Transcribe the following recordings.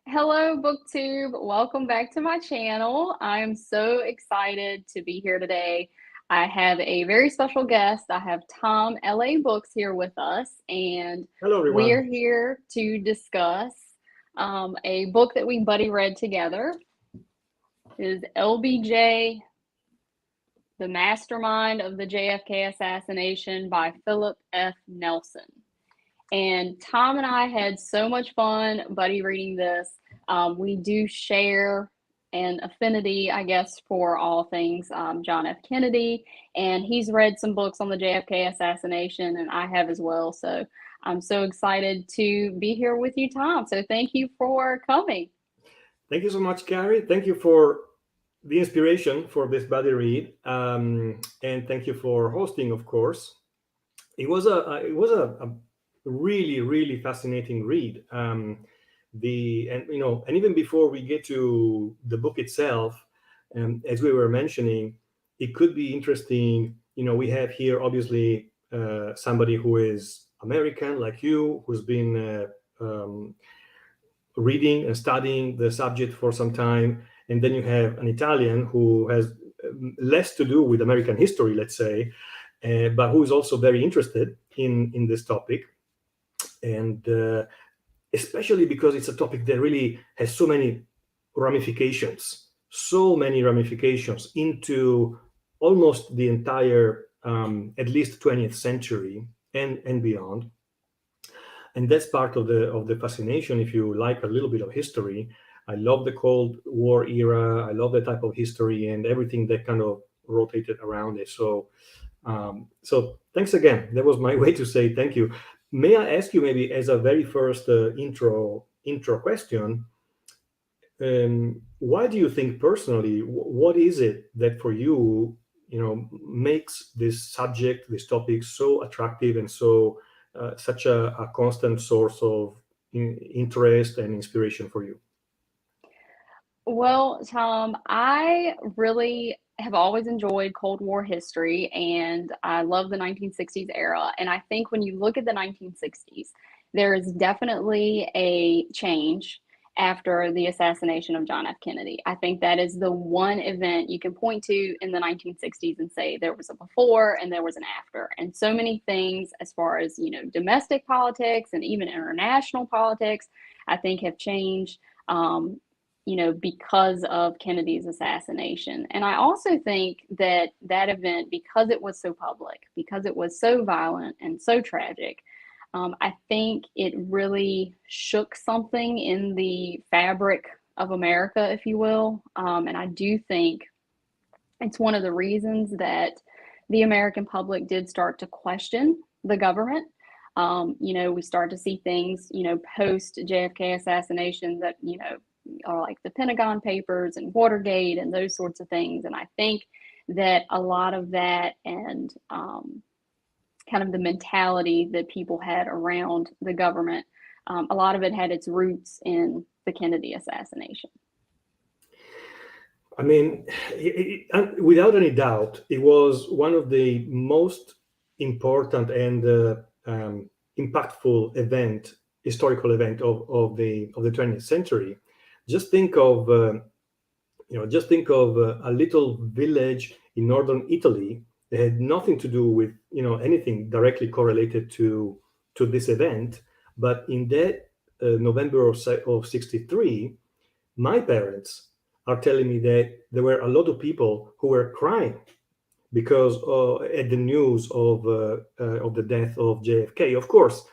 Hello, BookTube. Welcome back to my channel. I'm so excited to be here today. I have a very special guest. I have Tom LA Books here with us, and Hello, we are everyone. here to discuss a book that we buddy read together. It is LBJ, The Mastermind of the JFK Assassination by Philip F. Nelson. And Tom and I had so much fun buddy reading this. We do share an affinity, I guess, for all things John F. Kennedy. And he's read some books on the JFK assassination, and I have as well. So I'm so excited to be here with you, Tom. So thank you for coming. Thank you so much, Carrie. Thank you for the inspiration for this buddy read, and thank you for hosting. Of course, it was a really fascinating read. And even before we get to the book itself, as we were mentioning, it could be interesting. We have here obviously somebody who is American, like you, who's been reading and studying the subject for some time, and then you have an Italian who has less to do with American history, let's say, but who is also very interested in this topic, and especially because it's a topic that really has so many ramifications into almost the entire, at least 20th century and beyond. And that's part of the fascination. If you like a little bit of history, I love the Cold War era. I love the type of history and everything that kind of rotated around it. So thanks again. That was my way to say thank you. May I ask you, maybe as a very first intro question, why do you think personally, what is it that for you, makes this subject, this topic so attractive and so such a constant source of interest and inspiration for you? Well, Tom, I really have always enjoyed Cold War history and I love the 1960s era. And I think when you look at the 1960s, there is definitely a change after the assassination of John F. Kennedy. I think that is the one event you can point to in the 1960s and say there was a before and there was an after. And so many things as far as, domestic politics and even international politics, I think have changed. Because of Kennedy's assassination. And I also think that that event, because it was so public, because it was so violent and so tragic, I think it really shook something in the fabric of America, if you will. And I do think it's one of the reasons that the American public did start to question the government. We start to see things, post JFK assassination that, are like the Pentagon Papers and Watergate and those sorts of things. And I think that a lot of that and kind of the mentality that people had around the government, a lot of it had its roots in the Kennedy assassination. I mean, without any doubt, it was one of the most important and impactful historical event of the 20th century. Just think of a little village in northern Italy that had nothing to do with anything directly correlated to this event, but in that November of '63, my parents are telling me that there were a lot of people who were crying because at the news of the death of JFK. Of course,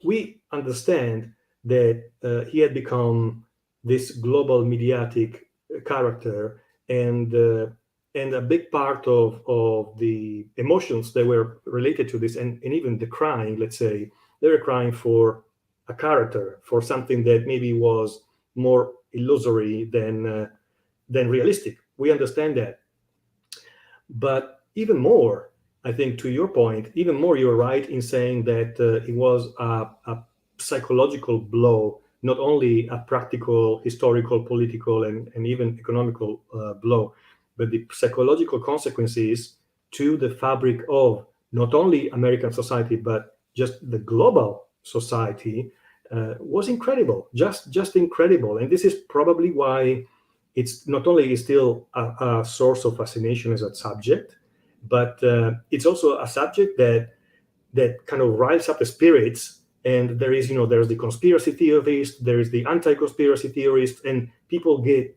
we understand that he had become this global mediatic character, and a big part of the emotions that were related to this, and even the crying, let's say, they were crying for a character, for something that maybe was more illusory than realistic. We understand that. But even more, I think, to your point, even more, you're right in saying that it was a psychological blow, not only a practical, historical, political, and even economical blow, but the psychological consequences to the fabric of not only American society, but just the global society. was incredible, just incredible. And this is probably why it's not only is still a source of fascination as a subject, but it's also a subject that kind of riles up the spirits. And there is, there's the conspiracy theorist, there is the anti-conspiracy theorist, and people get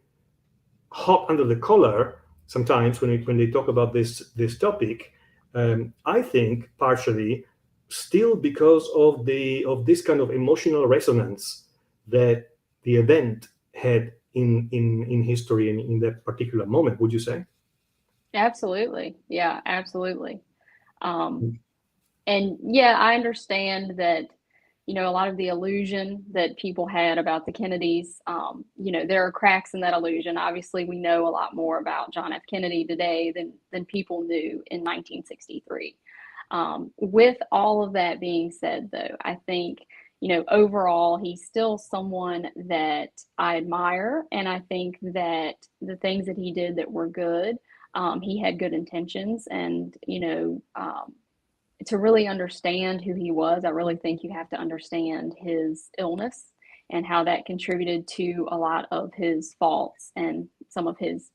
hot under the collar sometimes when they talk about this topic. I think partially still because of this kind of emotional resonance that the event had in history and in that particular moment. Would you say? Absolutely. Yeah, absolutely. And yeah, I understand that, a lot of the illusion that people had about the Kennedys, there are cracks in that illusion. Obviously, we know a lot more about John F. Kennedy today than people knew in 1963. With all of that being said, though, I think, overall, he's still someone that I admire. And I think that the things that he did that were good, he had good intentions. And, to really understand who he was, I really think you have to understand his illness and how that contributed to a lot of his faults and some of his,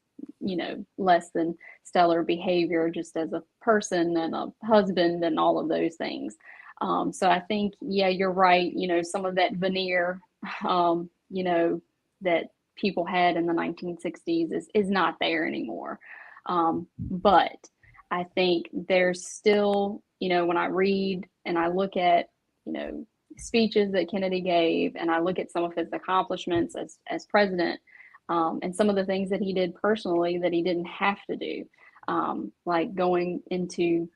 less than stellar behavior just as a person and a husband and all of those things. So I think, yeah, you're right. Some of that veneer, that people had in the 1960s is not there anymore. But I think there's still, when I read and I look at, speeches that Kennedy gave, and I look at some of his accomplishments as president, and some of the things that he did personally that he didn't have to do, like going into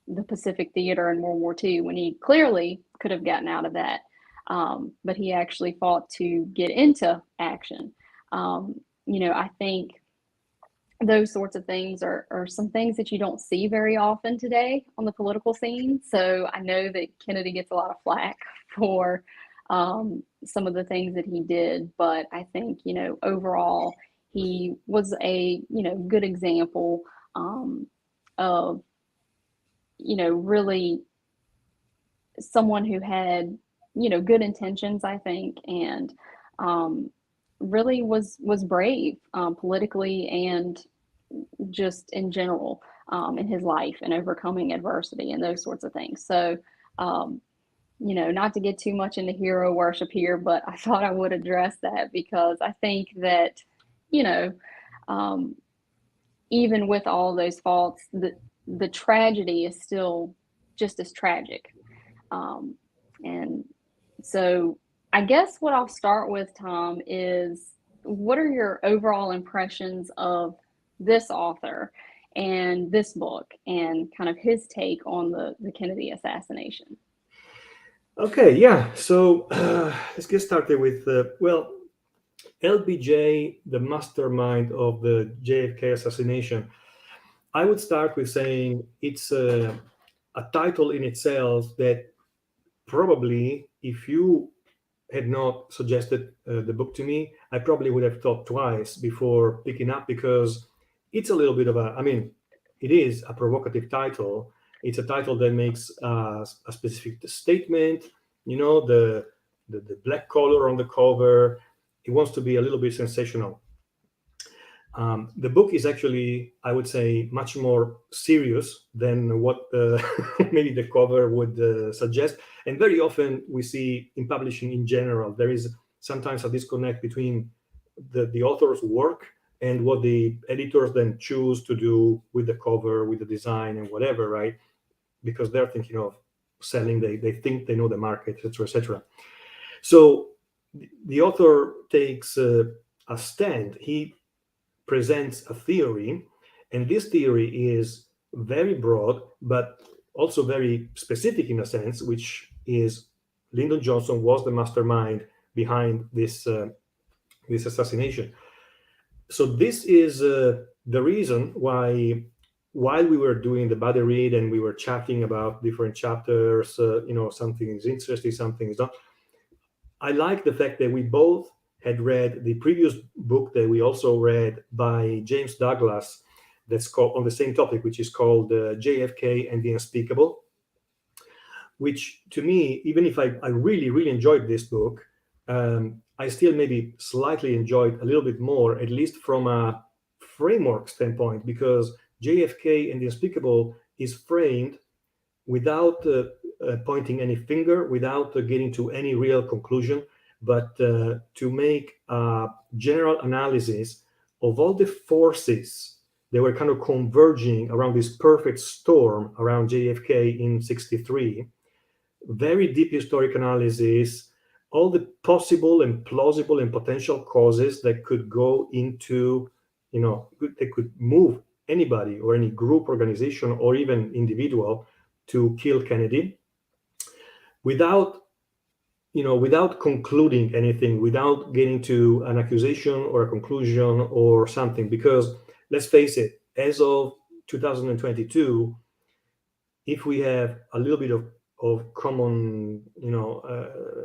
the Pacific Theater in World War II when he clearly could have gotten out of that. But he actually fought to get into action. I think those sorts of things are some things that you don't see very often today on the political scene. So I know that Kennedy gets a lot of flack for some of the things that he did, but I think, overall, he was a, good example of, really someone who had, good intentions, I think, and really was brave politically and just in general in his life and overcoming adversity and those sorts of things. So, not to get too much into hero worship here, but I thought I would address that because I think that, even with all those faults, the tragedy is still just as tragic. And so I guess what I'll start with, Tom, is what are your overall impressions of this author and this book and kind of his take on the Kennedy assassination? Okay, yeah. So let's get started with, LBJ, the mastermind of the JFK assassination. I would start with saying it's a title in itself that probably, if you had not suggested the book to me, I probably would have thought twice before picking up, because it's a little bit of it is a provocative title. It's a title that makes a specific statement, the black color on the cover. It wants to be a little bit sensational. The book is actually, I would say, much more serious than what maybe the cover would suggest. And very often we see in publishing in general, there is sometimes a disconnect between the author's work and what the editors then choose to do with the cover, with the design and whatever, right? Because they're thinking of selling, they think they know the market, etc., etc. So the author takes a stand. He presents a theory, and this theory is very broad, but also very specific in a sense, which is Lyndon Johnson was the mastermind behind this assassination. So this is the reason why, while we were doing the body read and we were chatting about different chapters, something is interesting, something is not. I like the fact that we both had read the previous book that we also read by James Douglas, that's called on the same topic, which is called JFK and the Unspeakable. which to me, even if I really, really enjoyed this book, I still maybe slightly enjoyed a little bit more, at least from a framework standpoint, because JFK and the Unspeakable is framed without pointing any finger, without getting to any real conclusion, but to make a general analysis of all the forces that were kind of converging around this perfect storm around JFK in 63. Very deep historic analysis, all the possible and plausible and potential causes that could go into, that could move anybody or any group, organization, or even individual to kill Kennedy without without concluding anything, without getting to an accusation or a conclusion or something. Because let's face it, as of 2022, if we have a little bit of common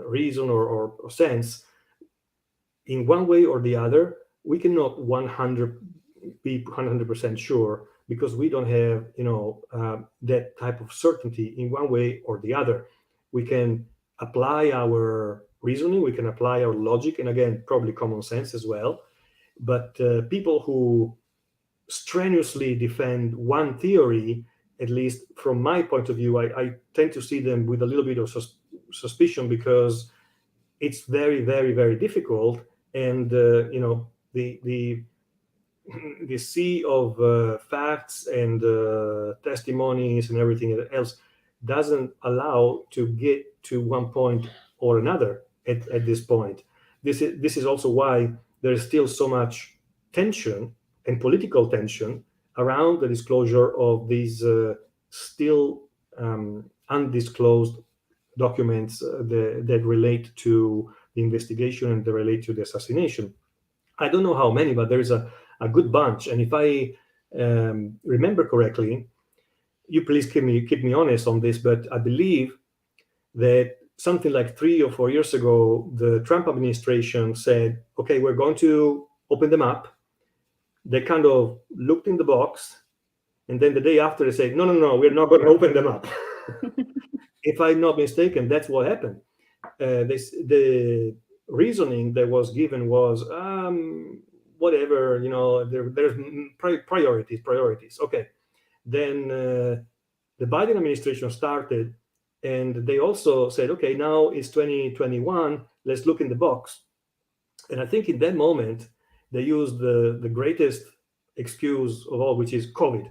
reason or sense, in one way or the other, we cannot be 100% sure, because we don't have that type of certainty in one way or the other. We can apply our reasoning, we can apply our logic, and again, probably common sense as well. But people who strenuously defend one theory, at least from my point of view, I tend to see them with a little bit of suspicion, because it's very, very, very difficult. And the sea of facts and testimonies and everything else doesn't allow to get to one point or another at this point. This is also why there is still so much tension and political tension around the disclosure of these still undisclosed documents that relate to the investigation and that relate to the assassination. I don't know how many, but there is a good bunch. And if I remember correctly, you please keep me honest on this, but I believe that something like 3 or 4 years ago, the Trump administration said, okay, we're going to open them up. They kind of looked in the box, and then the day after they said, no, we're not going to open them up. If I'm not mistaken, that's what happened. The reasoning that was given was, whatever, there's priorities. Okay. Then the Biden administration started, and they also said, okay, now it's 2021, let's look in the box. And I think in that moment, they used the greatest excuse of all, which is COVID.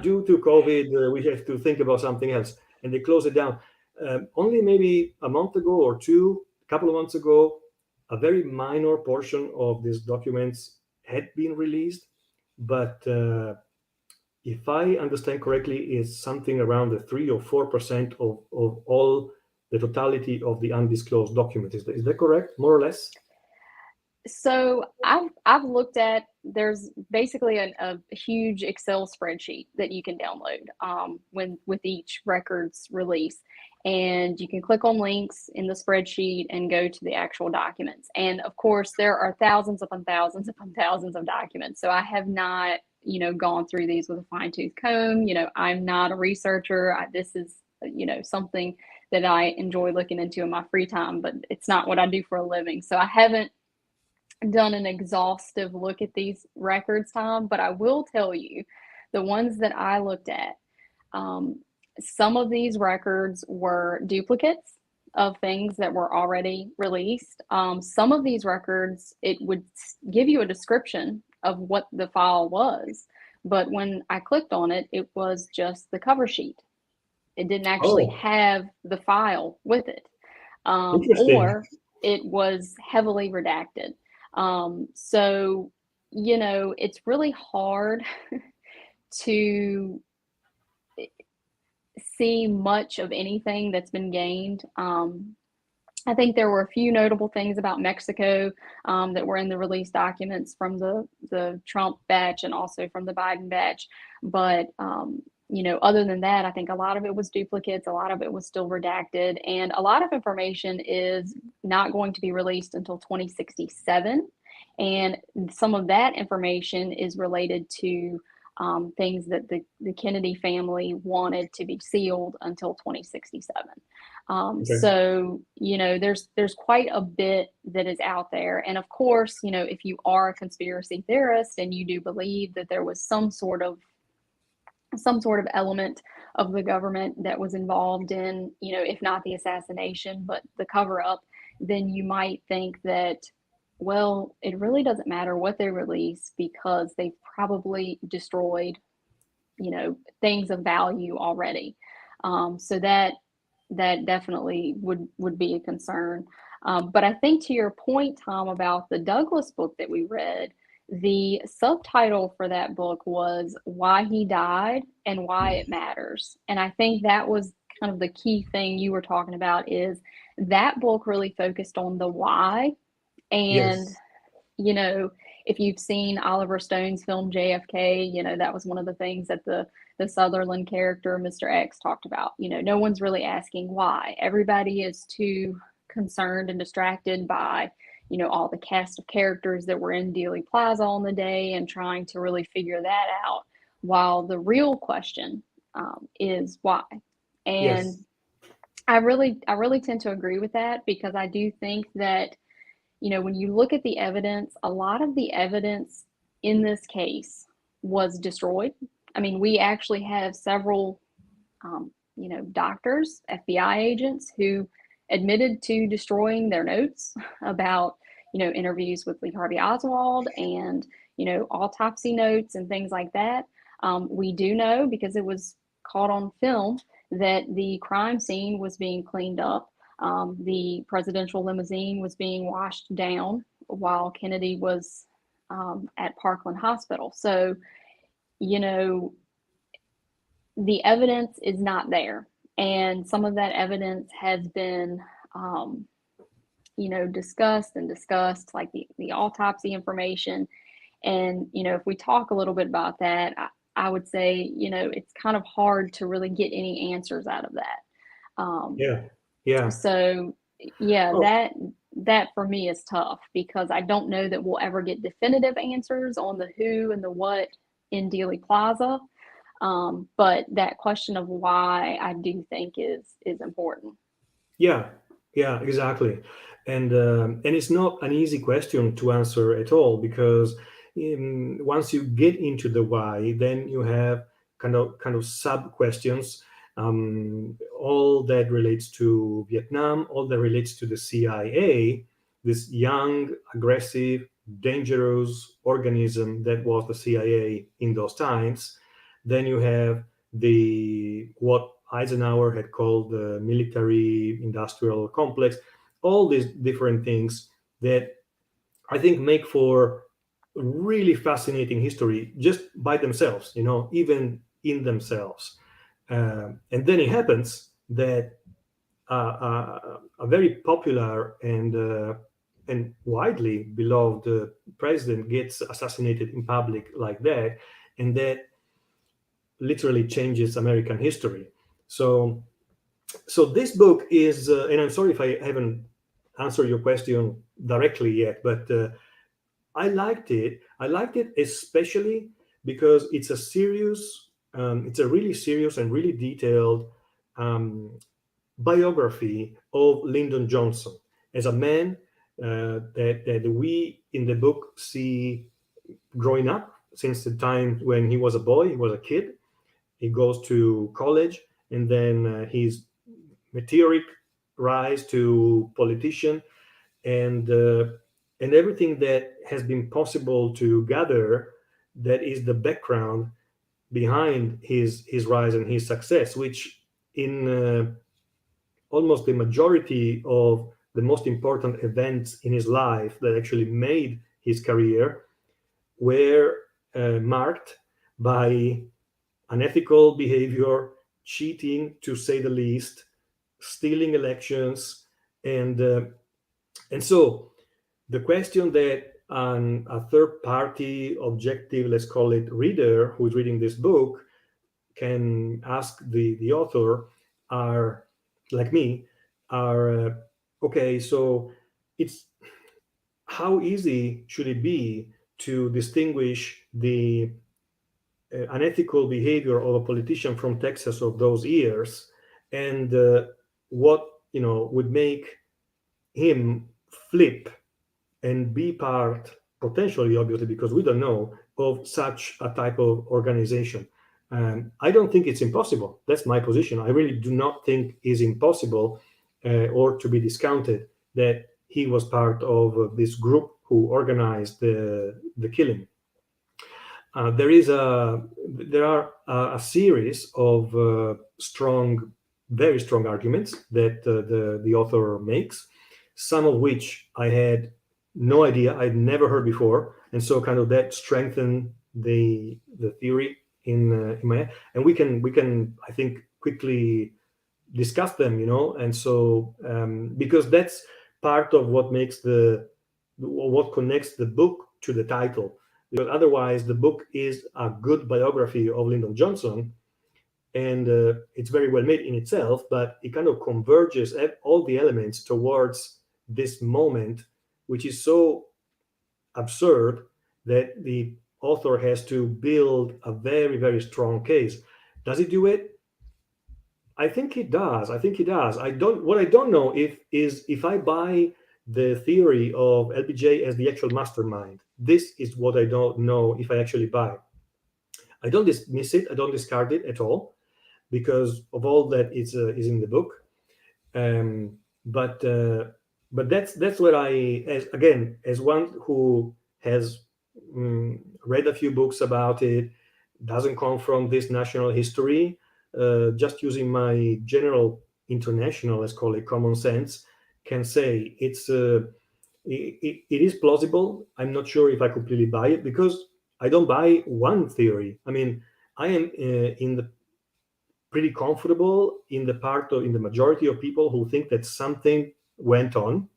Due to COVID, we have to think about something else. And they closed it down. Only maybe a month ago or a couple of months ago, a very minor portion of these documents had been released. But if I understand correctly, it's something around the 3 or 4% of all the totality of the undisclosed documents. Is that correct, more or less? So I've looked at, there's basically a huge Excel spreadsheet that you can download with each record's release. And you can click on links in the spreadsheet and go to the actual documents. And of course, there are thousands upon thousands upon thousands of documents. So I have not, gone through these with a fine-tooth comb. I'm not a researcher. This is, something that I enjoy looking into in my free time, but it's not what I do for a living. So I haven't done an exhaustive look at these records, Tom, but I will tell you, the ones that I looked at, some of these records were duplicates of things that were already released. Some of these records, it would give you a description of what the file was, but when I clicked on it, it was just the cover sheet. It didn't actually have the file with it, or it was heavily redacted. So, it's really hard to see much of anything that's been gained. I think there were a few notable things about Mexico that were in the release documents from the Trump batch and also from the Biden batch. But, other than that, I think a lot of it was duplicates. A lot of it was still redacted. And a lot of information is not going to be released until 2067. And some of that information is related to things that the Kennedy family wanted to be sealed until 2067. Okay. So, there's quite a bit that is out there. And of course, if you are a conspiracy theorist and you do believe that there was some sort of element of the government that was involved in, if not the assassination, but the cover up, then you might think that, well, it really doesn't matter what they release because they've probably destroyed, things of value already. So that definitely would be a concern. But I think to your point, Tom, about the Douglas book that we read, the subtitle for that book was Why He Died and Why It Matters. And I think that was kind of the key thing you were talking about, is that book really focused on the why. And, Yes. if you've seen Oliver Stone's film JFK, that was one of the things that the Sutherland character, Mr. X, talked about. No one's really asking why. Everybody is too concerned and distracted by, all the cast of characters that were in Dealey Plaza on the day and trying to really figure that out, while the real question is why. And Yes. I really tend to agree with that, because I do think that, when you look at the evidence, a lot of the evidence in this case was destroyed. I mean, we actually have several, doctors, FBI agents who admitted to destroying their notes about, interviews with Lee Harvey Oswald and, autopsy notes and things like that. We do know, because it was caught on film, that the crime scene was being cleaned up. The presidential limousine was being washed down while Kennedy was at Parkland Hospital. So, you know, the evidence is not there. And some of that evidence has been, um, discussed and discussed, like the autopsy information. And, if we talk a little bit about that, I would say, it's kind of hard to really get any answers out of that. Um, Yeah. Yeah. so yeah, Oh, that for me is tough, because I don't know that we'll ever get definitive answers on the who and the what in Dealey Plaza. But that question of why, I do think is important. yeah. Yeah. Exactly. And it's not an easy question to answer at all, because once you get into the why, then you have kind of sub questions. All that relates to Vietnam, all that relates to the CIA, this young, aggressive, dangerous organism that was the CIA in those times. Then you have the what Eisenhower had called the military industrial complex, all these different things that I think make for really fascinating history just by themselves, even in themselves. And then it happens that a very popular and widely beloved president gets assassinated in public like that, and that literally changes American history. So, so this book is, and I'm sorry if I haven't answered your question directly yet, but I liked it. I liked it especially because it's a really serious and really detailed um, biography of Lyndon Johnson as a man that we in the book see growing up since the time when he was a boy, he was a kid. He goes to college, and then his meteoric rise to politician, and uh, and everything that has been possible to gather, that is the background behind his rise and his success, which in almost the majority of the most important events in his life that actually made his career were marked by unethical behavior, cheating to say the least, stealing elections, and so the question that a third party objective, let's call it reader, who is reading this book can ask the author are like me are okay, so it's how easy should it be to distinguish the unethical behavior of a politician from Texas of those years, and what would make him flip and be part, potentially, obviously, because we don't know, of such a type of organization. I don't think it's impossible. That's my position. I really do not think it's impossible or to be discounted that he was part of this group who organized the killing. There are a series of very strong arguments that the author makes, some of which I had no idea, I'd never heard before, and so kind of that strengthened the theory in my head. And we can I think quickly discuss them, and so because that's part of what connects the book to the title, because otherwise the book is a good biography of Lyndon Johnson, and it's very well made in itself, but it kind of converges all the elements towards this moment, which is so absurd that the author has to build a very, very strong case. Does he do it? I think he does. What I don't know if I buy the theory of LBJ as the actual mastermind. This is what I don't know if I actually buy. I don't dismiss it. I don't discard it at all because of all that is in the book. Um, but that's what as one who has read a few books about it, doesn't come from this national history, just using my general international, let's call it, common sense, can say it is plausible. I'm not sure if I completely buy it because I don't buy one theory. I mean, I am in the pretty comfortable in the majority of people who think that something went on.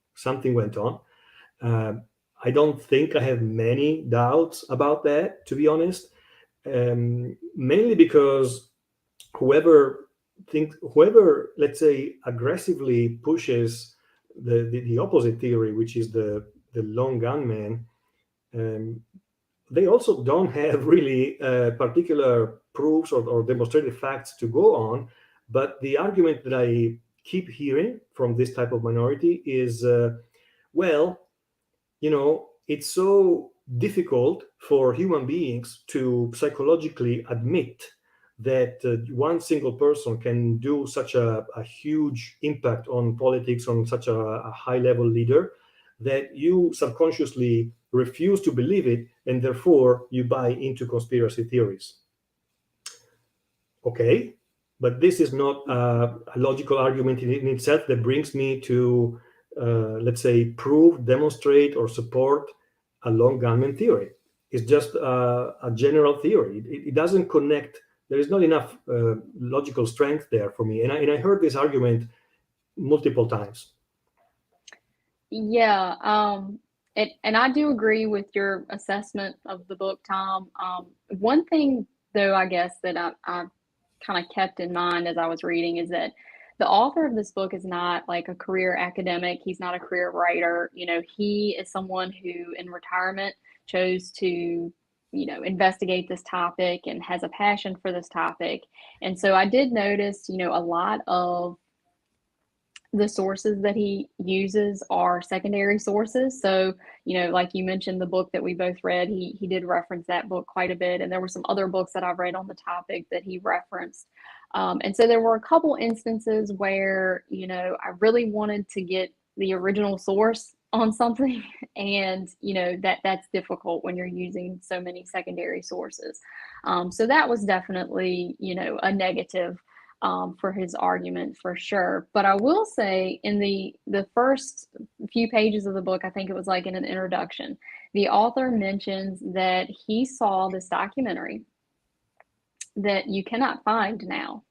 I don't think I have many doubts about that, to be honest. Mainly because whoever let's say aggressively pushes the opposite theory, which is the lone gunman, they also don't have really particular proofs or demonstrated facts to go on. But the argument that I keep hearing from this type of minority is, well, it's so difficult for human beings to psychologically admit that one single person can do such a huge impact on politics, on such a high level leader, that you subconsciously refuse to believe it, and therefore you buy into conspiracy theories. Okay, but this is not a logical argument in itself that brings me to, let's say, prove, demonstrate, or support a lone gunman theory. It's just a general theory. It doesn't connect. There is not enough logical strength there for me. And I heard this argument multiple times. Yeah, and I do agree with your assessment of the book, Tom. One thing, though, I guess that I kind of kept in mind as I was reading is that the author of this book is not like a career academic. He's not a career writer. He is someone who, in retirement, chose to, investigate this topic and has a passion for this topic. And so I did notice, a lot of the sources that he uses are secondary sources. So, like you mentioned, the book that we both read, he did reference that book quite a bit. And there were some other books that I've read on the topic that he referenced. And so there were a couple instances where, I really wanted to get the original source on something. And, that's difficult when you're using so many secondary sources. So that was definitely, a negative for his argument, for sure. But I will say, in the first few pages of the book, I think it was like in an introduction, the author mentions that he saw this documentary that you cannot find now.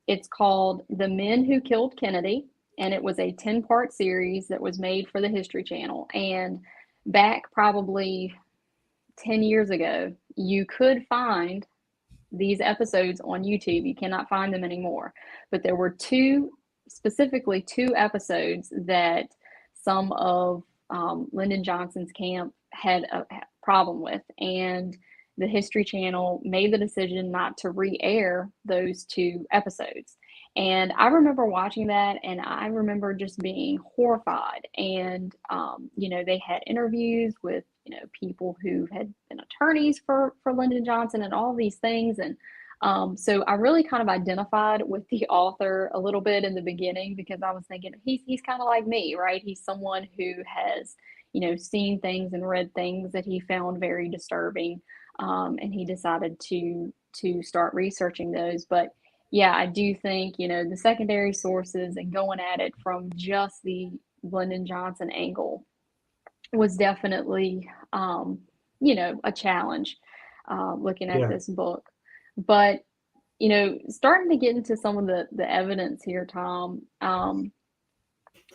It's called The Men Who Killed Kennedy, and it was a 10-part series that was made for the History Channel. And back probably 10 years ago, you could find these episodes on YouTube. You cannot find them anymore. But there were specifically two episodes that some of Lyndon Johnson's camp had a problem with. And the History Channel made the decision not to re-air those 2 episodes. And I remember watching that, and I remember just being horrified. And, they had interviews with, people who had been attorneys for Lyndon Johnson and all these things. And so I really kind of identified with the author a little bit in the beginning, because I was thinking he's kind of like me, right? He's someone who has, seen things and read things that he found very disturbing, and he decided to start researching those. But yeah, I do think, the secondary sources and going at it from just the Lyndon Johnson angle was definitely, a challenge, looking at Yeah. this book. But, starting to get into some of the evidence here, Tom, a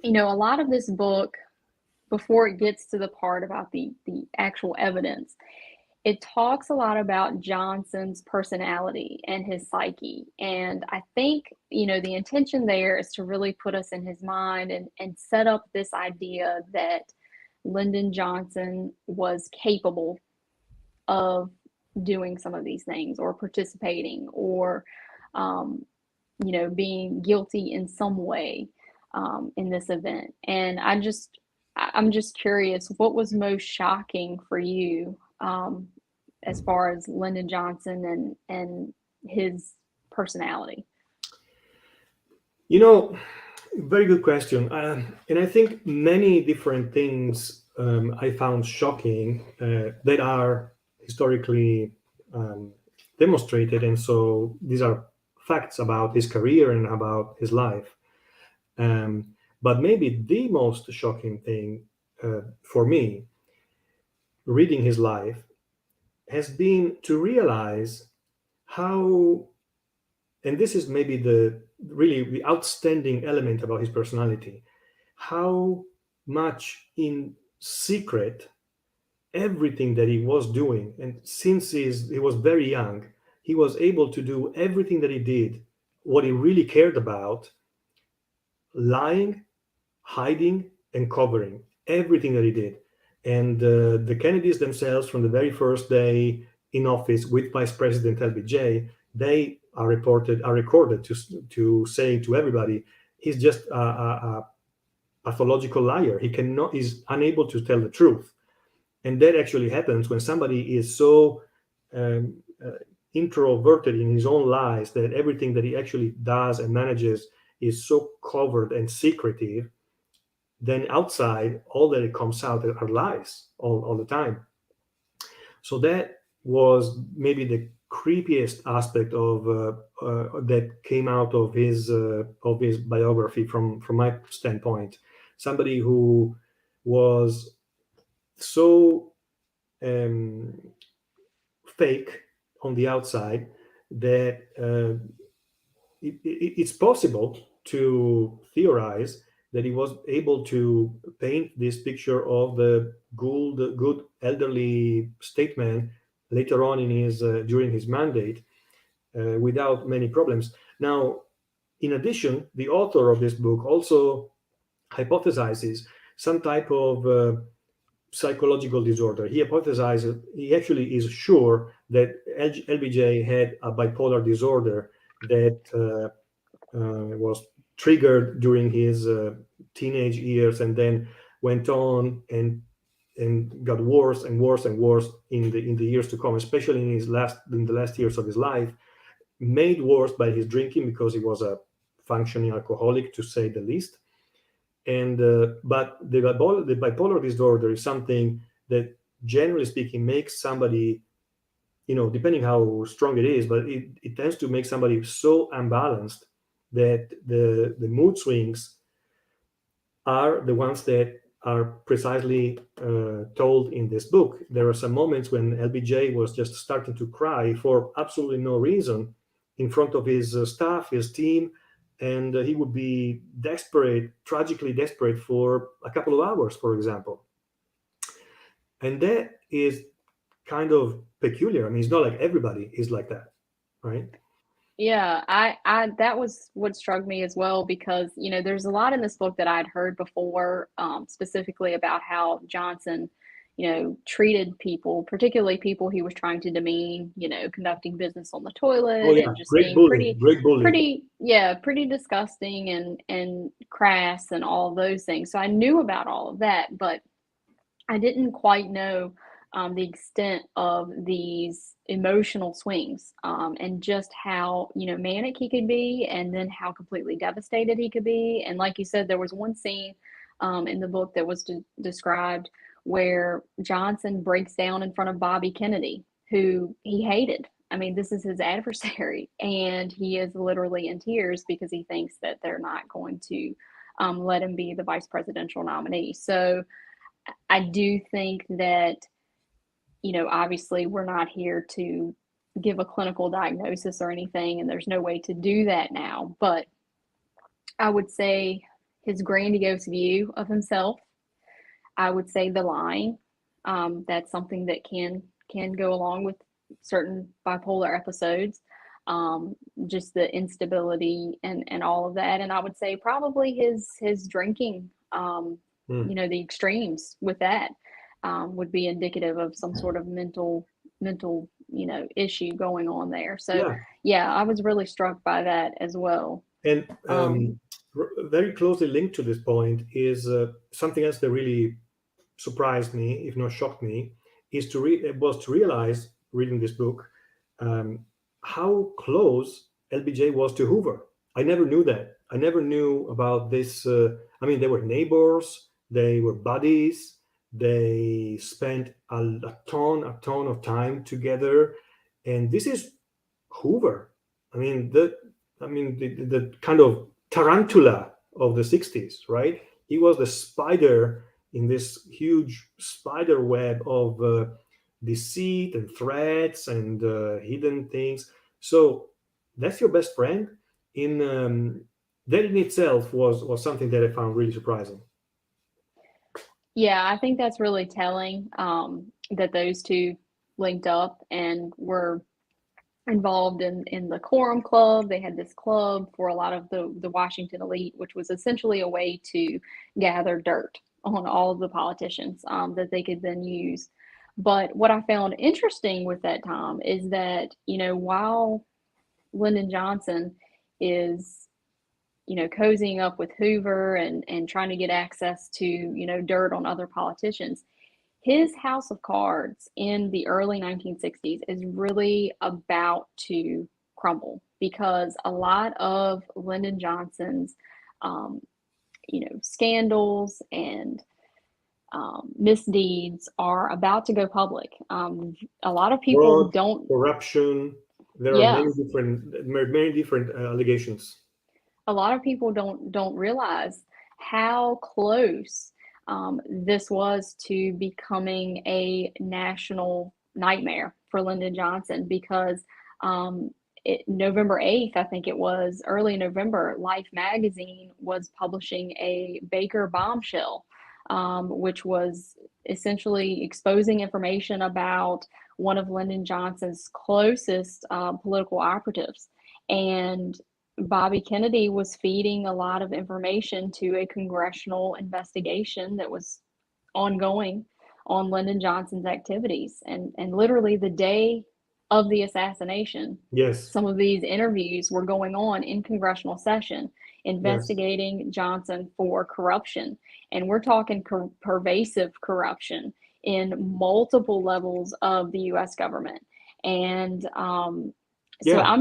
lot of this book, before it gets to the part about the actual evidence, it talks a lot about Johnson's personality and his psyche. And I think, the intention there is to really put us in his mind and set up this idea that Lyndon Johnson was capable of doing some of these things, or participating, or, being guilty in some way, in this event. And I'm just curious, what was most shocking for you, as far as Lyndon Johnson and his personality? Very good question. And I think many different things I found shocking that are historically demonstrated. And so these are facts about his career and about his life. But maybe the most shocking thing for me, reading his life, has been to realize how, and this is maybe the outstanding element about his personality, how much in secret everything that he was doing, and since he was very young, he was able to do everything that he did, what he really cared about, lying, hiding, and covering everything that he did. And the Kennedys themselves, from the very first day in office with Vice President LBJ, they are recorded to say to everybody, he's just a pathological liar. He's unable to tell the truth. And that actually happens when somebody is so um, introverted in his own lies that everything that he actually does and manages is so covered and secretive. Then outside, all that it comes out are lies all the time. So that was maybe the creepiest aspect of that came out of his biography from my standpoint. Somebody who was so fake on the outside that it's possible to theorize that he was able to paint this picture of the good elderly statesman later on in his during his mandate without many problems. Now, in addition, the author of this book also hypothesizes some type of psychological disorder. He actually is sure that LBJ had a bipolar disorder that was triggered during his teenage years, and then went on and got worse and worse and worse in the years to come, especially in the last years of his life, made worse by his drinking, because he was a functioning alcoholic, to say the least. And but the bipolar disorder is something that, generally speaking, makes somebody, depending how strong it is, but it tends to make somebody so unbalanced that the mood swings are the ones that are precisely told in this book. There are some moments when LBJ was just starting to cry for absolutely no reason in front of his staff, his team, and he would be desperate, tragically desperate, for a couple of hours, for example. And that is kind of peculiar. I mean, it's not like everybody is like that, right? Yeah, I that was what struck me as well, because there's a lot in this book that I'd heard before, specifically about how Johnson, treated people, particularly people he was trying to demean, conducting business on the Oh toilet yeah, and just great being bully, great bully. pretty disgusting and crass and all of those things. So I knew about all of that, but I didn't quite know the extent of these emotional swings, and just how, manic he could be, and then how completely devastated he could be. And like you said, there was one scene in the book that was described where Johnson breaks down in front of Bobby Kennedy, who he hated. I mean, this is his adversary, and he is literally in tears because he thinks that they're not going to let him be the vice presidential nominee. So I do think that, obviously we're not here to give a clinical diagnosis or anything, and there's no way to do that now. But I would say his grandiose view of himself, I would say the lying, that's something that can go along with certain bipolar episodes. Just the instability and all of that. And I would say probably his drinking, the extremes with that, would be indicative of some sort of mental, issue going on there. So Yeah, yeah, I was really struck by that as well. and Um, very closely linked to this point is something else that really surprised me, if not shocked me, is was to realize reading this book um, how close LBJ was to Hoover. I never knew that. I never knew about this. I mean, they were neighbors, they were buddies, they spent a ton of time together, and this is Hoover. I mean, the kind of tarantula of the '60s, right? He was the spider in this huge spider web of deceit and threats and hidden things. So that's your best friend. In That in itself was something that I found really surprising. yeah, I think that's really telling, that those two linked up and were involved in the Quorum Club. They had this club for a lot of the Washington elite, which was essentially a way to gather dirt on all of the politicians, that they could then use. But what I found interesting with that, Tom, is that, while Lyndon Johnson is, cozying up with Hoover and trying to get access to, dirt on other politicians, his house of cards in the early 1960s is really about to crumble, because a lot of Lyndon Johnson's, um, scandals and misdeeds are about to go public. A lot of people Fraud, don't, corruption. There are yeah, many different allegations. a lot of people don't realize how close, this was to becoming a national nightmare for Lyndon Johnson, because November 8th, I think it was early November, Life magazine was publishing a Baker bombshell, which was essentially exposing information about one of Lyndon Johnson's closest political operatives. And Bobby Kennedy was feeding a lot of information to a congressional investigation that was ongoing on Lyndon Johnson's activities. And literally the day of the assassination, Yes, some of these interviews were going on in congressional session, yes, investigating Johnson for corruption. And we're talking pervasive corruption in multiple levels of the US government. And so yeah.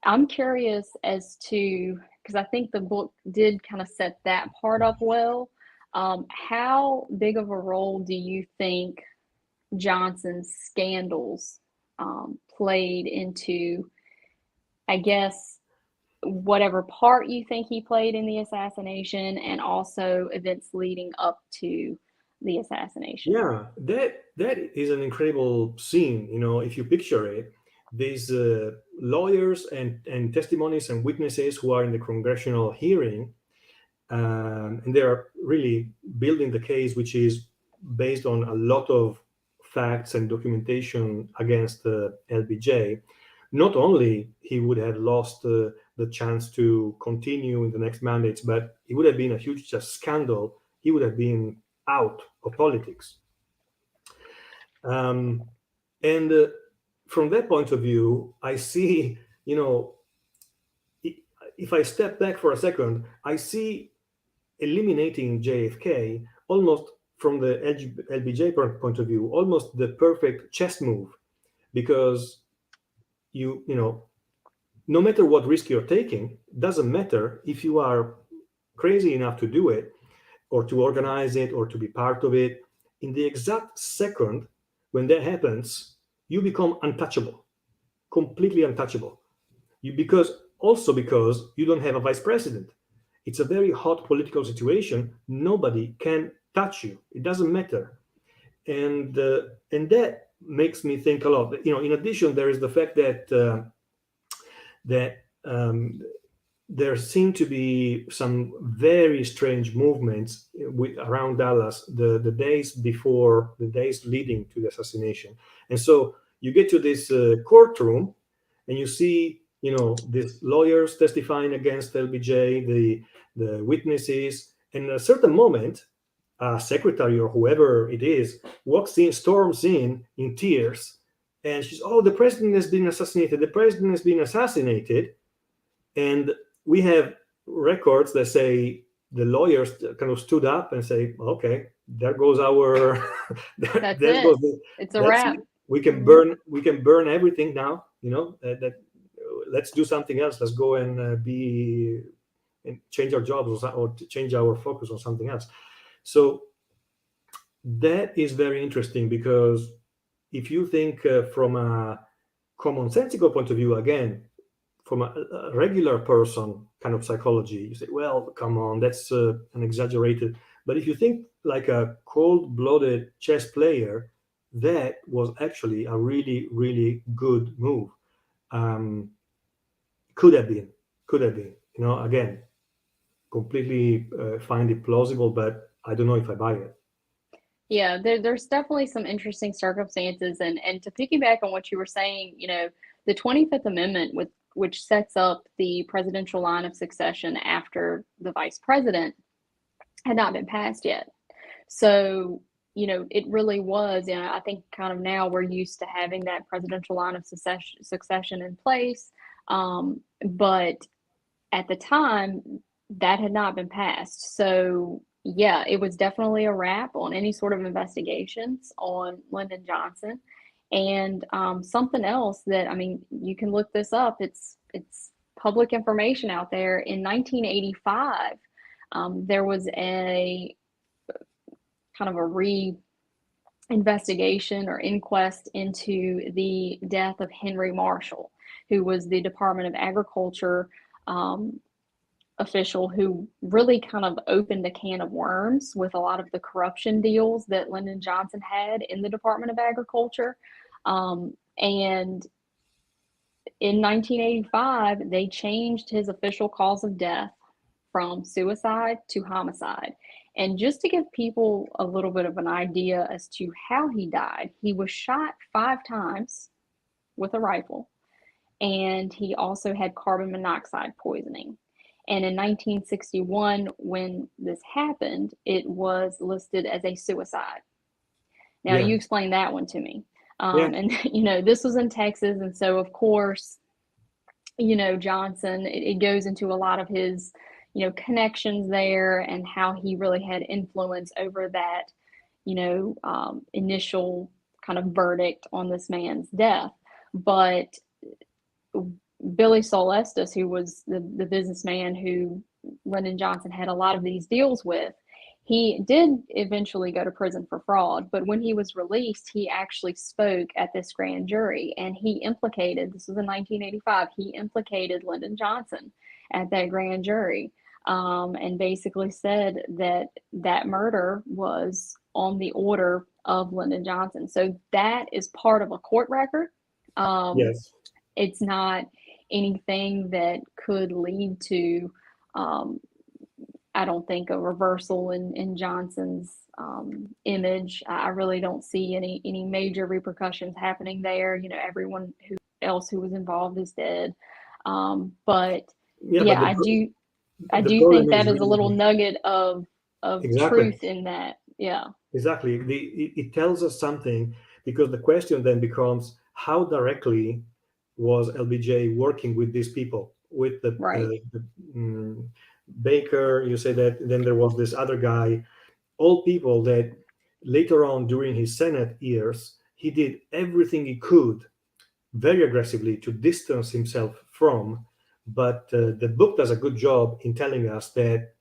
I'm curious as to, because I think the book did kind of set that part up well. How big of a role do you think Johnson's scandals played into, I guess, whatever part you think he played in the assassination, and also events leading up to the assassination? Yeah, that is an incredible scene. If you picture it, these lawyers and testimonies and witnesses who are in the congressional hearing, and they are really building the case, which is based on a lot of facts and documentation against LBJ. Not only he would have lost the chance to continue in the next mandates, but it would have been a huge just scandal. He would have been out of politics. And from that point of view, I see, if I step back for a second, I see eliminating JFK almost from the LBJ point of view, almost the perfect chess move, because no matter what risk you're taking, doesn't matter if you are crazy enough to do it or to organize it or to be part of it. In the exact second when that happens, you become untouchable, completely untouchable. Because you don't have a vice president. It's a very hot political situation. Nobody can touch you. It doesn't matter, and that makes me think a lot. In addition, there is the fact that there seem to be some very strange movements around Dallas the days leading to the assassination. And so you get to this courtroom and you see, these lawyers testifying against LBJ, the witnesses, and at a certain moment, a secretary or whoever it is storms in tears, and she's, "Oh, the president has been assassinated. The president has been assassinated." And we have records that say the lawyers kind of stood up and say, "Okay, there goes our That's it. It's a wrap. We can burn everything now. Let's do something else. Let's go and change our jobs or change our focus on something else." So that is very interesting, because if you think from a commonsensical point of view, again, from a regular person kind of psychology, you say, "Well, come on, that's an exaggerated." But if you think like a cold-blooded chess player, that was actually a really, really good move. Could have been. Again, completely find it plausible, but I don't know if I buy it. Yeah, there's definitely some interesting circumstances, and to piggyback on what you were saying, the 25th Amendment, which sets up the presidential line of succession after the vice president, had not been passed yet. So, it really was, I think kind of now we're used to having that presidential line of succession in place. But at the time, that had not been passed. So, yeah, it was definitely a wrap on any sort of investigations on Lyndon Johnson. And something else that, you can look this up. It's public information out there. In 1985, there was a kind of a re-investigation or inquest into the death of Henry Marshall, who was the Department of Agriculture official who really kind of opened a can of worms with a lot of the corruption deals that Lyndon Johnson had in the Department of Agriculture. And in 1985, they changed his official cause of death from suicide to homicide. And just to give people a little bit of an idea as to how he died, he was shot 5 times with a rifle, and he also had carbon monoxide poisoning. And in 1961, when this happened, it was listed as a suicide. Now, you explained that one to me. And, this was in Texas. And so, of course, Johnson, it goes into a lot of his, connections there and how he really had influence over that, initial kind of verdict on this man's death. But Billy Solestis, who was the businessman who Lyndon Johnson had a lot of these deals with, he did eventually go to prison for fraud. But when he was released, he actually spoke at this grand jury, and he implicated, this was in 1985, he implicated Lyndon Johnson at that grand jury, and basically said that murder was on the order of Lyndon Johnson. So that is part of a court record. Yes. It's not anything that could lead to, I don't think, a reversal in Johnson's image. I really don't see any major repercussions happening there. Everyone else who was involved is dead. But I do think that is a little nugget of exactly. truth in that. Yeah. Exactly. It tells us something, because the question then becomes, how directly was LBJ working with these people, with Right. mm, Baker? You say that. Then there was this other guy, all people that later on during his Senate years, he did everything he could very aggressively to distance himself from. But the book does a good job in telling us that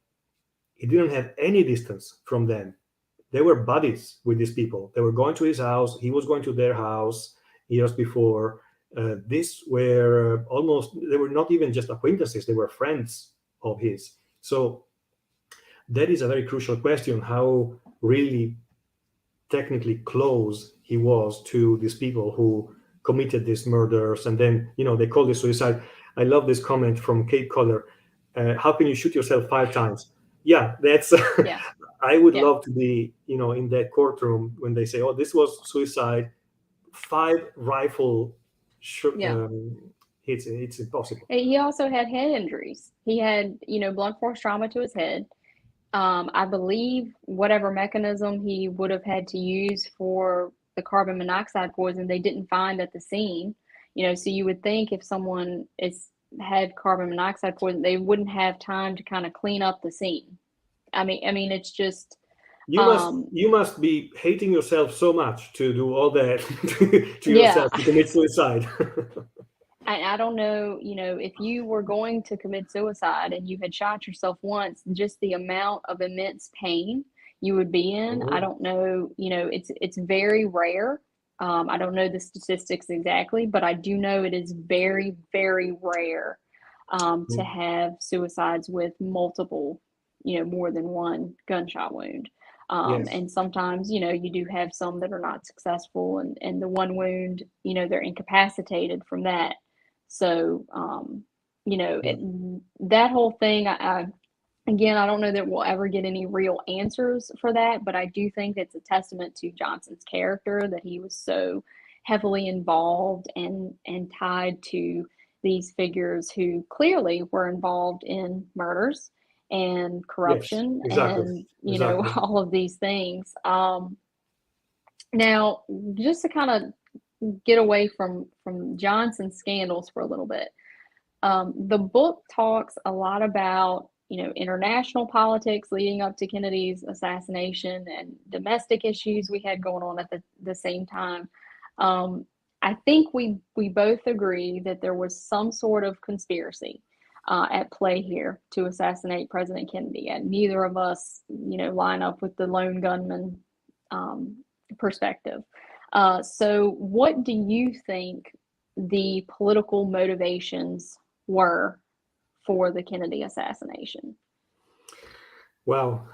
he didn't have any distance from them. They were buddies with these people. They were going to his house. He was going to their house years before. These were almost, they were not even just acquaintances, they were friends of his. So that is a very crucial question, how really technically close he was to these people who committed these murders. And then, they called it suicide. I love this comment from Kate Collar. How can you shoot yourself 5 times? Yeah, that's Yeah. I would Yeah. love to be, in that courtroom when they say, "Oh, this was suicide." 5 rifle Yeah. hits. It's impossible. And he also had head injuries. He had, blunt force trauma to his head. I believe whatever mechanism he would have had to use for the carbon monoxide poison, they didn't find at the scene. So you would think if someone had carbon monoxide poison, they wouldn't have time to kind of clean up the scene. I mean, it's just, You must um, you must be hating yourself so much to do all that to yeah. yourself to commit suicide. I don't know, if you were going to commit suicide and you had shot yourself once, just the amount of immense pain you would be in. I Oh, don't know, it's very rare. I don't know the statistics exactly, but I do know it is very, very rare to mm, have suicides with multiple, more than one gunshot wound. yes. And sometimes, you do have some that are not successful, and the one wound, they're incapacitated from that. So, Yeah. that whole thing, again, I don't know that we'll ever get any real answers for that, but I do think it's a testament to Johnson's character that he was so heavily involved and tied to these figures who clearly were involved in murders and Yes. corruption Exactly. and, Exactly. all of these things. Now, just to kind of get away from Johnson's scandals for a little bit. The book talks a lot about, international politics leading up to Kennedy's assassination and domestic issues we had going on at the same time. Um, I think we both agree that there was some sort of conspiracy at play here to assassinate President Kennedy, and neither of us, line up with the lone gunman um, perspective. So, what do you think the political motivations were for the Kennedy assassination? Wow,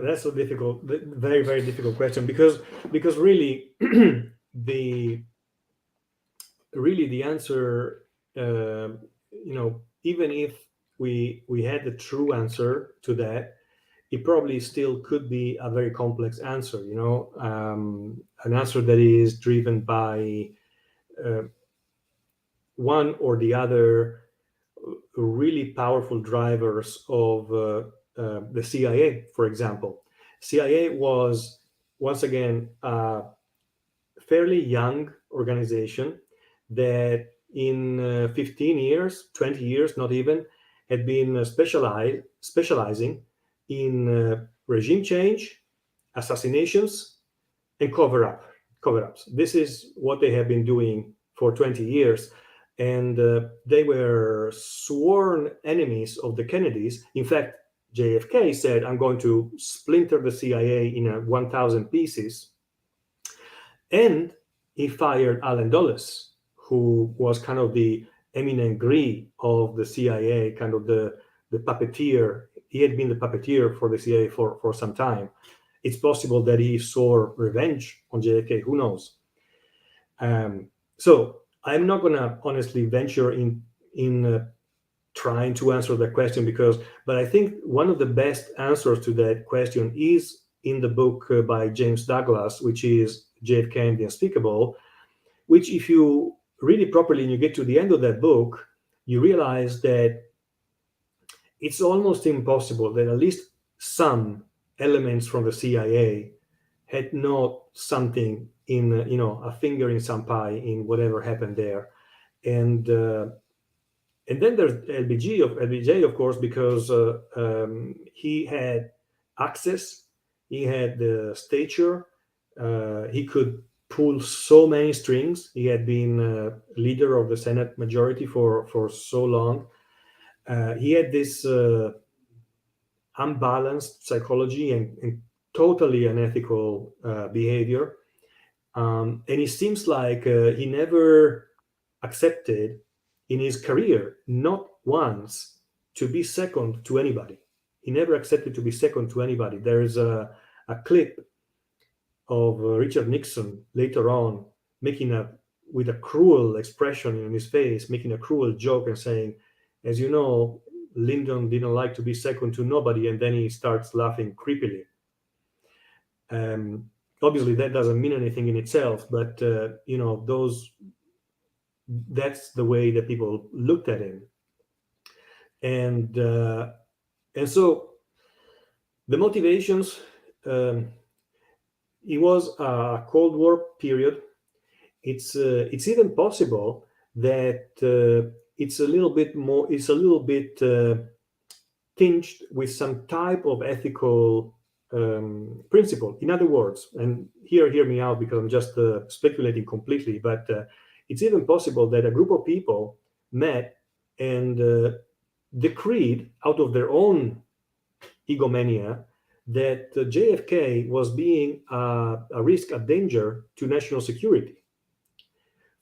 that's a difficult, very, very difficult question, because really the the answer, even if we had the true answer to that, it probably still could be a very complex answer. An answer that is driven by uh, one or the other really powerful drivers of the CIA, for example. CIA was, once again, a fairly young organization that in 15 years, 20 years, not even, had been specializing in regime change, assassinations, and cover-ups. This is what they have been doing for 20 years. And they were sworn enemies of the Kennedys. In fact, JFK said, "I'm going to splinter the CIA in 1,000 pieces." And he fired Allen Dulles, who was kind of the eminent gris of the CIA, kind of the puppeteer. He had been the puppeteer for the CIA for some time. It's possible that he saw revenge on JFK. Who knows? So I'm not going to honestly venture in trying to answer that question, but I think one of the best answers to that question is in the book by James Douglas, which is JFK and the Unspeakable, which, if you read it properly and you get to the end of that book, you realize that it's almost impossible that at least some elements from the CIA had not something in, a finger in some pie in whatever happened there. And then there's LBJ, of course, because he had access, he had the stature, he could pull so many strings. He had been leader of the Senate majority for so long. He had this unbalanced psychology and totally unethical behavior. And it seems like he never accepted in his career, not once, to be second to anybody. He never accepted to be second to anybody. There's a clip of Richard Nixon later on making with a cruel expression in his face, making a cruel joke and saying, as you know, Lyndon didn't like to be second to nobody, and then he starts laughing creepily. Obviously, that doesn't mean anything in itself, but that's the way that people looked at him, and so the motivations. It was a Cold War period. It's even possible that it's a little bit more. It's a little bit tinged with some type of ethical principle. In other words, and hear me out because I'm just speculating completely, but it's even possible that a group of people met and decreed out of their own egomania that JFK was being a risk, a danger to national security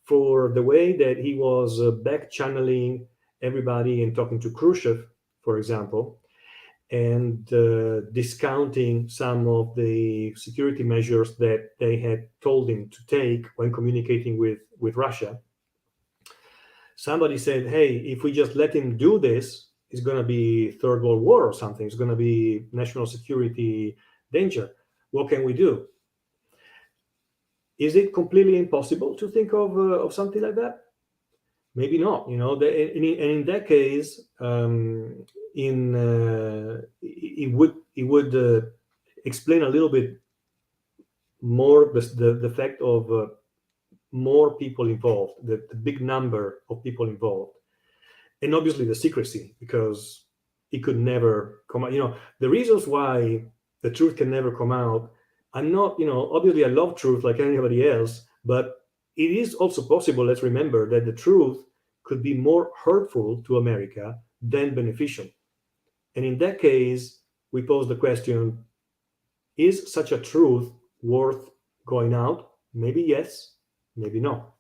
for the way that he was back channeling everybody and talking to Khrushchev, for example, and discounting some of the security measures that they had told him to take when communicating with Russia. Somebody said, hey, if we just let him do this, it's going to be Third World War or something. It's going to be national security danger. What can we do? Is it completely impossible to think of something like that? Maybe not. In that case, it would explain a little bit more the fact of more people involved, the big number of people involved, and obviously the secrecy, because it could never come out. The reasons why the truth can never come out. I'm not, obviously I love truth like anybody else, but it is also possible, let's remember, that the truth could be more hurtful to America than beneficial. And in that case, we pose the question, is such a truth worth going out? Maybe yes, maybe no.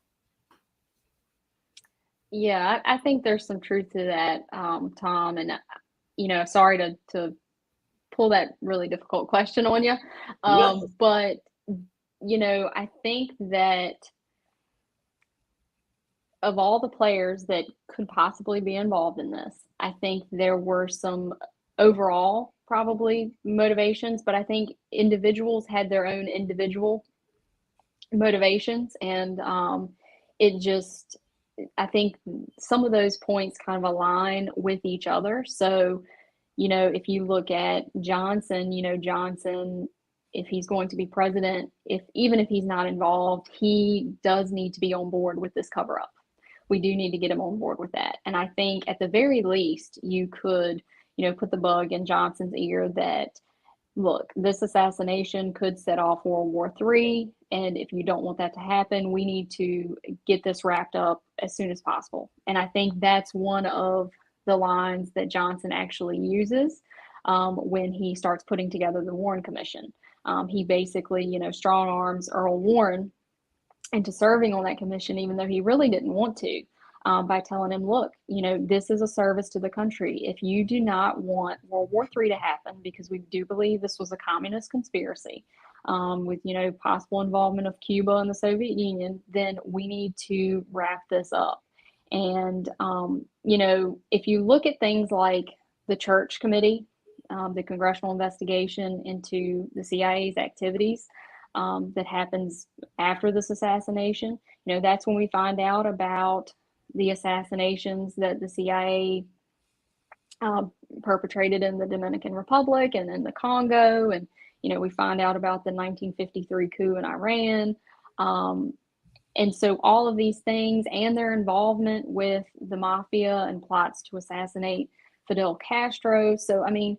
Yeah, I think there's some truth to that, Tom. And, sorry to pull that really difficult question on you. Yes. But, I think that of all the players that could possibly be involved in this, I think there were some overall probably motivations, but I think individuals had their own individual motivations. And I think some of those points kind of align with each other. So, if you look at Johnson, Johnson, if he's going to be president, even if he's not involved, he does need to be on board with this cover up. We do need to get him on board with that. And I think at the very least, you could, put the bug in Johnson's ear that, look, this assassination could set off World War III. And if you don't want that to happen, we need to get this wrapped up as soon as possible. And I think that's one of the lines that Johnson actually uses when he starts putting together the Warren Commission. He basically, strong arms Earl Warren into serving on that commission, even though he really didn't want to, by telling him, look, this is a service to the country. If you do not want World War III to happen, because we do believe this was a communist conspiracy with, possible involvement of Cuba and the Soviet Union, then we need to wrap this up. And, if you look at things like the Church Committee, the congressional investigation into the CIA's activities, that happens after this assassination, that's when we find out about the assassinations that the CIA perpetrated in the Dominican Republic and in the Congo. And, We find out about the 1953 coup in Iran. And so all of these things and their involvement with the mafia and plots to assassinate Fidel Castro. So, I mean,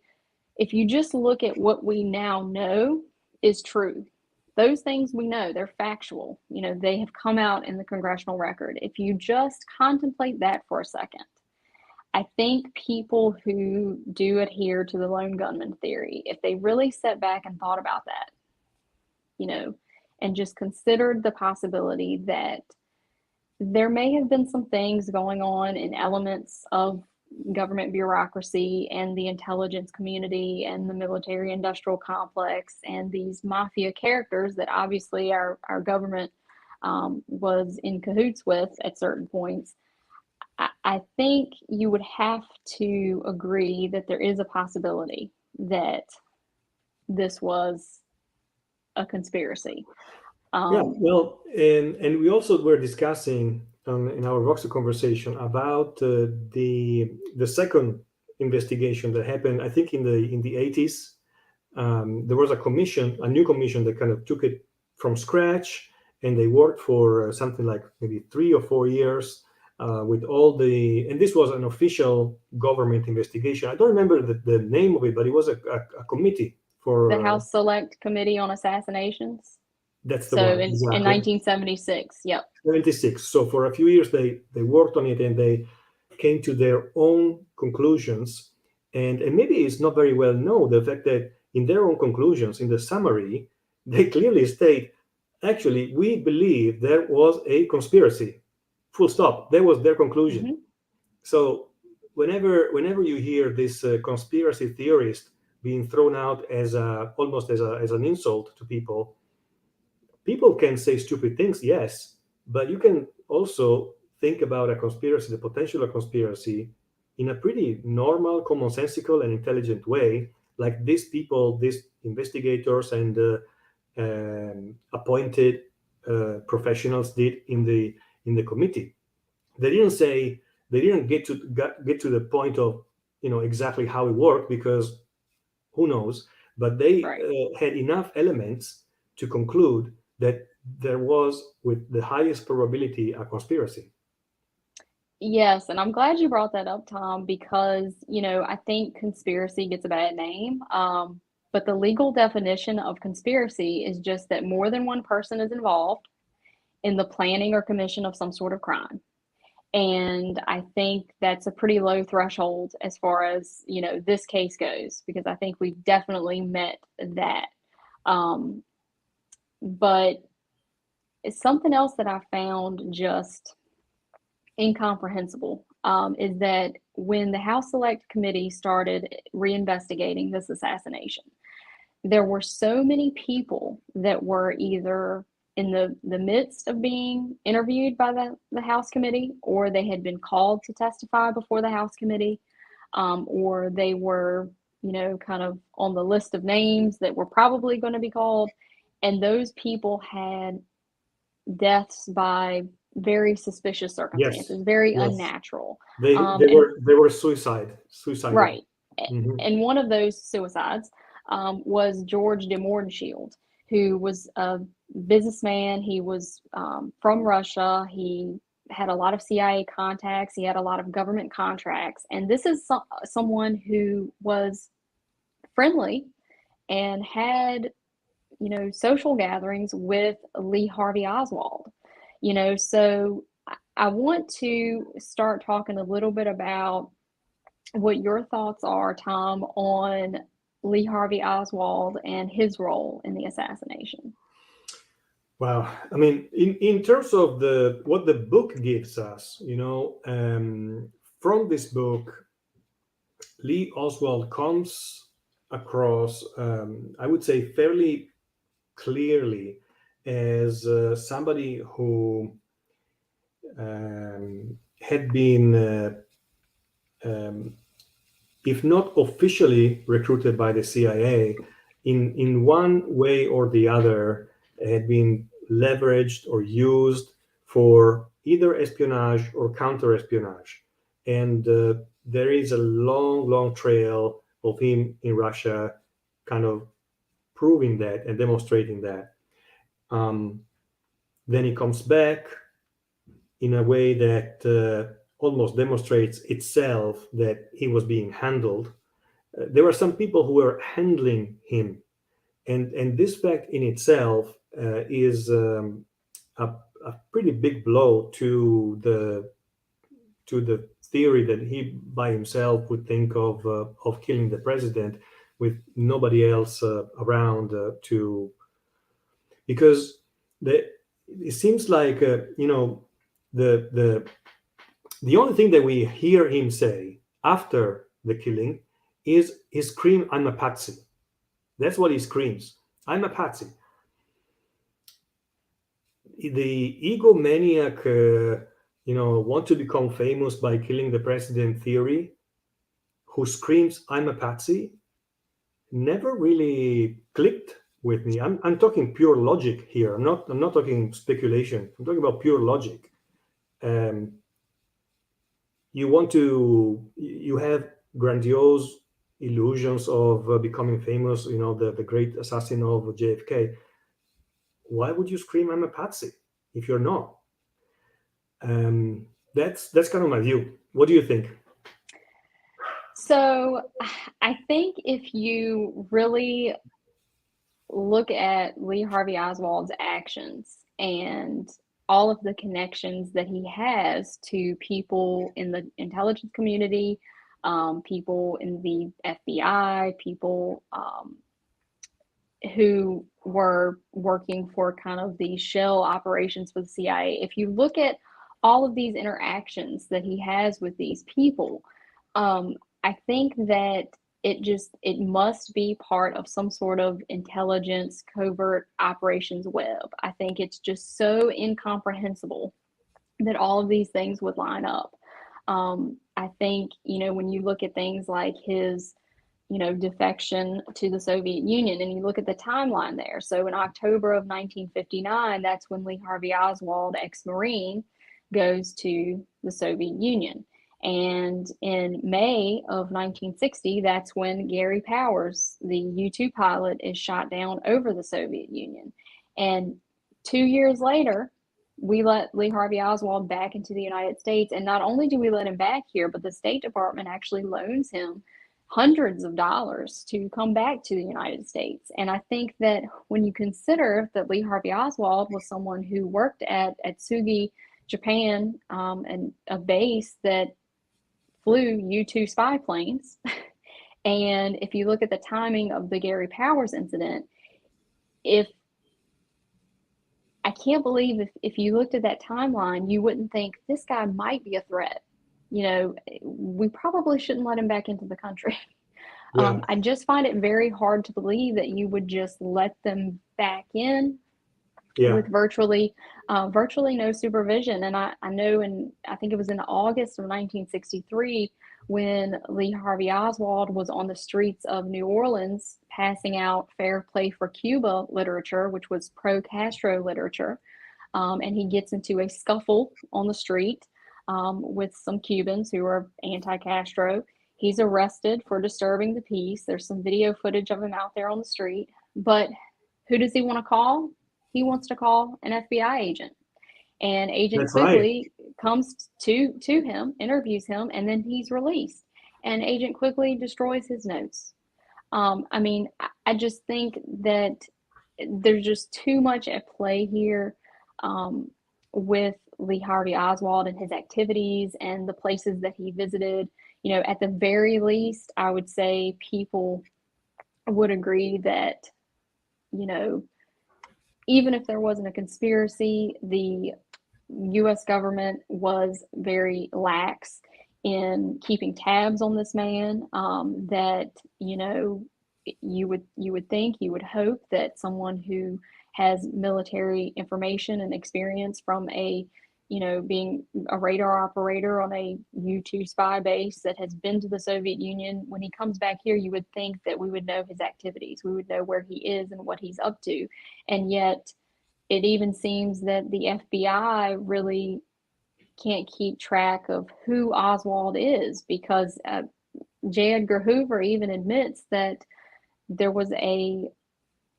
if you just look at what we now know is true, those things we know, they're factual. They have come out in the congressional record. If you just contemplate that for a second, I think people who do adhere to the lone gunman theory, if they really sat back and thought about that, and just considered the possibility that there may have been some things going on in elements of government bureaucracy and the intelligence community and the military industrial complex and these mafia characters that obviously our government was in cahoots with at certain points. I think you would have to agree that there is a possibility that this was a conspiracy. Yeah, well, and we also were discussing in our Voxer conversation about the second investigation that happened. I think in the 80s, there was a new commission that kind of took it from scratch, and they worked for something like maybe 3 or 4 years with and this was an official government investigation. I don't remember the name of it, but it was a committee for the House Select Committee on Assassinations. That's the one. Exactly. In 1976, yep. 76. So for a few years, they worked on it and they came to their own conclusions. And maybe it's not very well known, the fact that in their own conclusions, in the summary, they clearly state, actually, we believe there was a conspiracy. Full stop. That was their conclusion. Mm-hmm. So whenever you hear this conspiracy theorist being thrown out as almost as an insult to people can say stupid things, yes, but you can also think about a conspiracy, the potential of conspiracy, in a pretty normal, commonsensical, and intelligent way, like these people, these investigators and appointed professionals did in the committee. They didn't get to the point of exactly how it worked, because who knows, but they had enough elements to conclude that there was, with the highest probability, a conspiracy. Yes, and I'm glad you brought that up, Tom, because, I think conspiracy gets a bad name. But the legal definition of conspiracy is just that more than one person is involved in the planning or commission of some sort of crime. And I think that's a pretty low threshold as far as, this case goes, because I think we definitely met that. But it's something else that I found just incomprehensible, is that when the House Select Committee started reinvestigating this assassination, there were so many people that were either in the midst of being interviewed by the House Committee, or they had been called to testify before the House Committee, or they were, kind of on the list of names that were probably going to be called. And those people had deaths by very suspicious circumstances, yes. very unnatural. They were suicide. Right. Mm-hmm. And one of those suicides was George de Mordenschild, who was a businessman. He was from Russia. He had a lot of CIA contacts. He had a lot of government contracts. And this is someone who was friendly and had, social gatherings with Lee Harvey Oswald. So I want to start talking a little bit about what your thoughts are, Tom, on Lee Harvey Oswald and his role in the assassination. Wow. I mean, in terms of what the book gives us, from this book, Lee Oswald comes across, I would say, fairly clearly as somebody who had been, if not officially recruited by the CIA, in one way or the other, had been leveraged or used for either espionage or counter-espionage. And there is a long, long trail of him in Russia kind of proving that and demonstrating that. Then he comes back in a way that almost demonstrates itself that he was being handled. There were some people who were handling him, and this fact in itself is a pretty big blow to the theory that he by himself would think of killing the president with nobody else around because it seems like the only thing that we hear him say after the killing is he scream, "I'm a patsy." That's what he screams. "I'm a patsy." The egomaniac, want to become famous by killing the president theory, who screams, "I'm a patsy," never really clicked with me. I'm talking pure logic here. I'm not talking speculation. I'm talking about pure logic. You have grandiose illusions of becoming famous, the great assassin of JFK. Why would you scream, "I'm a patsy," if you're not? That's kind of my view. What do you think? So I think if you really look at Lee Harvey Oswald's actions and all of the connections that he has to people in the intelligence community, people in the FBI, people who were working for kind of the shell operations for the CIA. If you look at all of these interactions that he has with these people, I think that it must be part of some sort of intelligence covert operations web. I think it's just so incomprehensible that all of these things would line up. I think, when you look at things like his defection to the Soviet Union, and you look at the timeline there. So in October of 1959, that's when Lee Harvey Oswald, ex-Marine, goes to the Soviet Union. And in May of 1960, that's when Gary Powers, the U-2 pilot, is shot down over the Soviet Union. And 2 years later, we let Lee Harvey Oswald back into the United States. And not only do we let him back here, but the State Department actually loans him hundreds of dollars to come back to the United States. And I think that when you consider that Lee Harvey Oswald was someone who worked at Tsugi, Japan, and a base that flew U-2 spy planes, and if you look at the timing of the Gary Powers incident, I can't believe if you looked at that timeline, you wouldn't think this guy might be a threat. We probably shouldn't let him back into the country. Yeah. I just find it very hard to believe that you would just let them back in with virtually no supervision. And I know I think it was in August of 1963 when Lee Harvey Oswald was on the streets of New Orleans passing out Fair Play for Cuba literature, which was pro-Castro literature. And he gets into a scuffle on the street with some Cubans who are anti-Castro. He's arrested for disturbing the peace. There's some video footage of him out there on the street. But who does he want to call? He wants to call an FBI agent. And Agent Quigley comes to him, interviews him, and then he's released. And Agent Quigley destroys his notes. I just think that there's just too much at play here with Lee Harvey Oswald and his activities and the places that he visited. At the very least, I would say people would agree that, even if there wasn't a conspiracy, the U.S. government was very lax in keeping tabs on this man. That you would hope that someone who has military information and experience from being a radar operator on a U-2 spy base that has been to the Soviet Union, when he comes back here, you would think that we would know his activities. We would know where he is and what he's up to. And yet it even seems that the FBI really can't keep track of who Oswald is, because J. Edgar Hoover even admits that there was a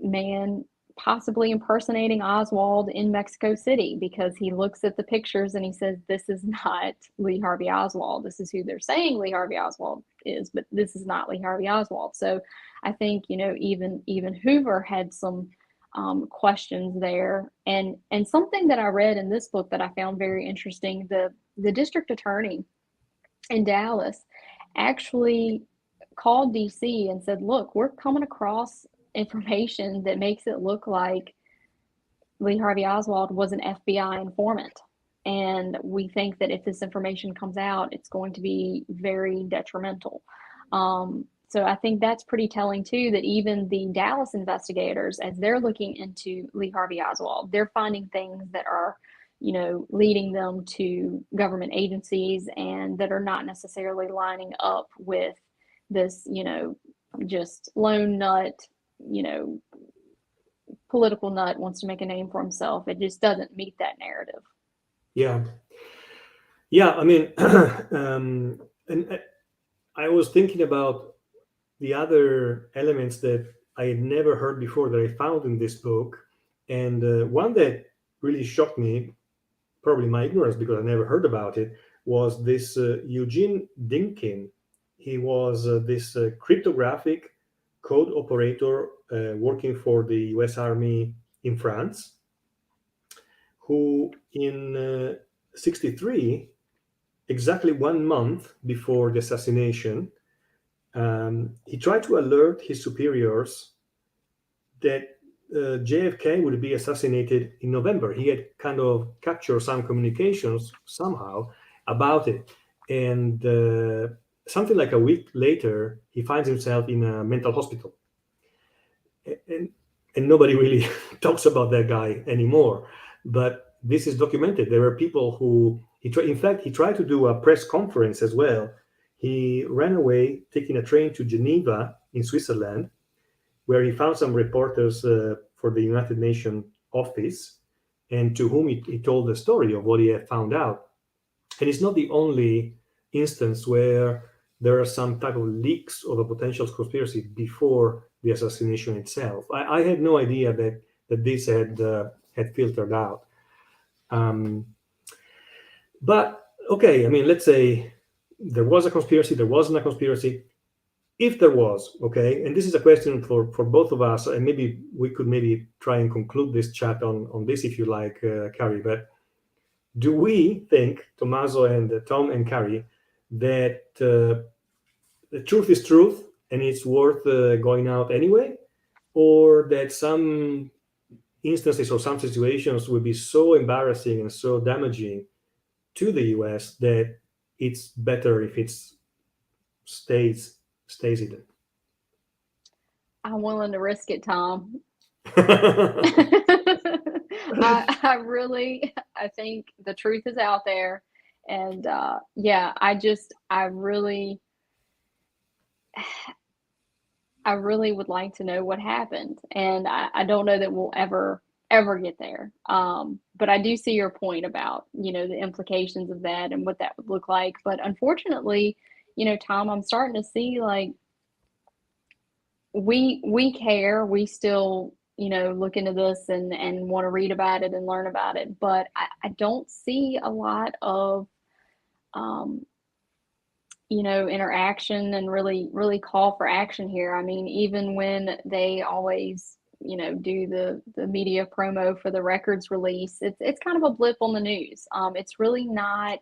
man possibly impersonating Oswald in Mexico City, because he looks at the pictures and he says, this is not Lee Harvey Oswald. This is who they're saying Lee Harvey Oswald is, but this is not Lee Harvey Oswald. So I think, even Hoover had some questions there. And something that I read in this book that I found very interesting, the district attorney in Dallas actually called DC and said, look, we're coming across information that makes it look like Lee Harvey Oswald was an FBI informant. And we think that if this information comes out, it's going to be very detrimental. So I think that's pretty telling too, that even the Dallas investigators, as they're looking into Lee Harvey Oswald, they're finding things that are, leading them to government agencies and that are not necessarily lining up with this, just lone nut, political nut wants to make a name for himself. It just doesn't meet that narrative. Yeah. I mean, and I was thinking about the other elements that I had never heard before that I found in this book. And one that really shocked me, probably my ignorance because I never heard about it, was this Eugene Dinkin. He was this cryptographic code operator working for the US Army in France, who in 63, exactly 1 month before the assassination, he tried to alert his superiors that JFK would be assassinated in November. He had kind of captured some communications somehow about it. And something like a week later, he finds himself in a mental hospital. And nobody really talks about that guy anymore. But this is documented. There were people who, in fact, he tried to do a press conference as well. He ran away, taking a train to Geneva in Switzerland, where he found some reporters for the United Nations office, and to whom he told the story of what he had found out. And it's not the only instance where there are some type of leaks of a potential conspiracy before the assassination itself. I had no idea that this had filtered out. But okay, I mean, let's say there was a conspiracy, there wasn't a conspiracy. If there was, okay, and this is a question for both of us, and maybe we could try and conclude this chat on this if you like, Carrie, but do we think, Tommaso and Tom and Carrie, that the truth is truth and it's worth going out anyway? Or that some instances or some situations would be so embarrassing and so damaging to the US that it's better if it stays hidden? I'm willing to risk it, Tom. I think the truth is out there, and I really would like to know what happened, and I don't know that we'll ever get there. But I do see your point about, the implications of that and what that would look like. But unfortunately, Tom, I'm starting to see like we care. We still, look into this and want to read about it and learn about it. But I don't see a lot of, interaction and really call for action here. I mean, even when they always, do the media promo for the records release, it's kind of a blip on the news. It's really not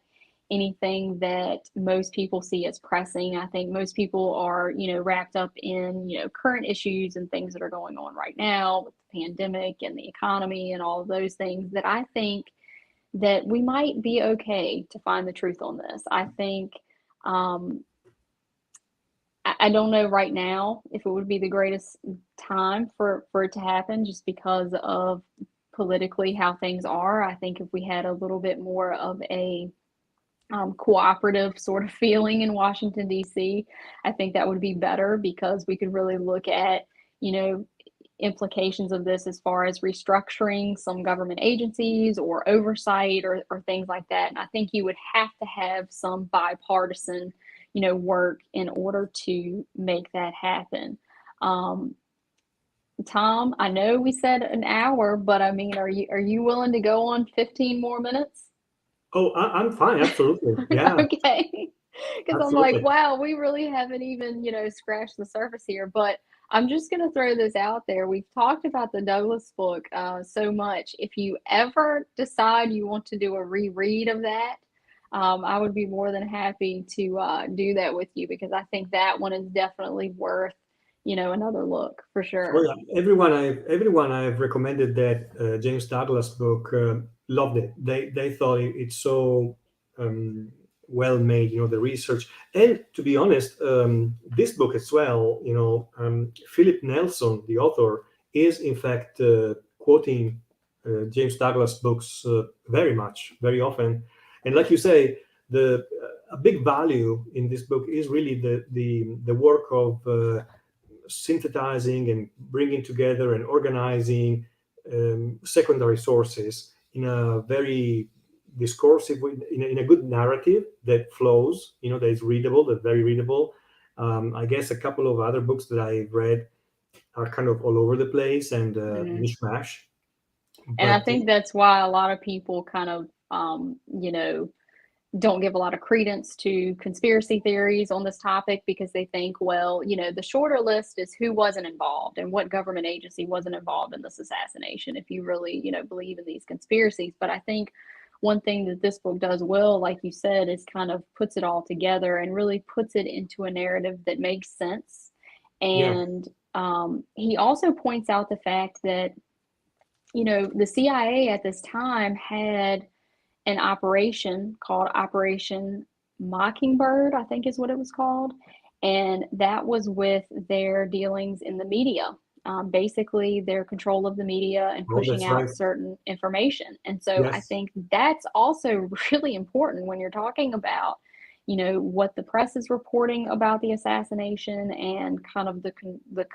anything that most people see as pressing. I think most people are, wrapped up in, current issues and things that are going on right now with the pandemic and the economy and all of those things, that I think that we might be okay to find the truth on this. I think, I don't know right now if it would be the greatest time for it to happen, just because of politically how things are. I think if we had a little bit more of a cooperative sort of feeling in Washington, D.C., I think that would be better, because we could really look at, implications of this as far as restructuring some government agencies or oversight or things like that. And I think you would have to have some bipartisan, work in order to make that happen. Tom, I know we said an hour, but I mean, are you willing to go on 15 more minutes? Oh, I'm fine. Absolutely. Yeah, Okay. Because I'm like, absolutely. wow, we really haven't even, scratched the surface here. But I'm just going to throw this out there. We've talked about the Douglas book so much. If you ever decide you want to do a reread of that, I would be more than happy to do that with you because I think that one is definitely worth, another look for Oh sure. yeah, everyone I've recommended that James Douglas book loved it. They thought it's so um, well made. The research, and to be honest, this book as well. Philip Nelson, the author, is in fact quoting James Douglas books very much, very often. And like you say, the a big value in this book is really the work of synthesizing and bringing together and organizing secondary sources in a very discursive way, in a good narrative that flows, that is readable, that very readable. I guess a couple of other books that I've read are kind of all over the place and Mhm. mishmash. And I But think that's why a lot of people kind of, don't give a lot of credence to conspiracy theories on this topic because they think, well, the shorter list is who wasn't involved and what government agency wasn't involved in this assassination if you really, believe in these conspiracies. But I think one thing that this book does well, like you said, is kind of puts it all together and really puts it into a narrative that makes sense. yeah, And he also points out the fact that, the CIA at this time had an operation called Operation Mockingbird, I think is what it was called. And that was with their dealings in the media, basically their control of the media and oh, pushing that's out right. certain information. And so I Yes, think that's also really important when you're talking about, what the press is reporting about the assassination and kind of the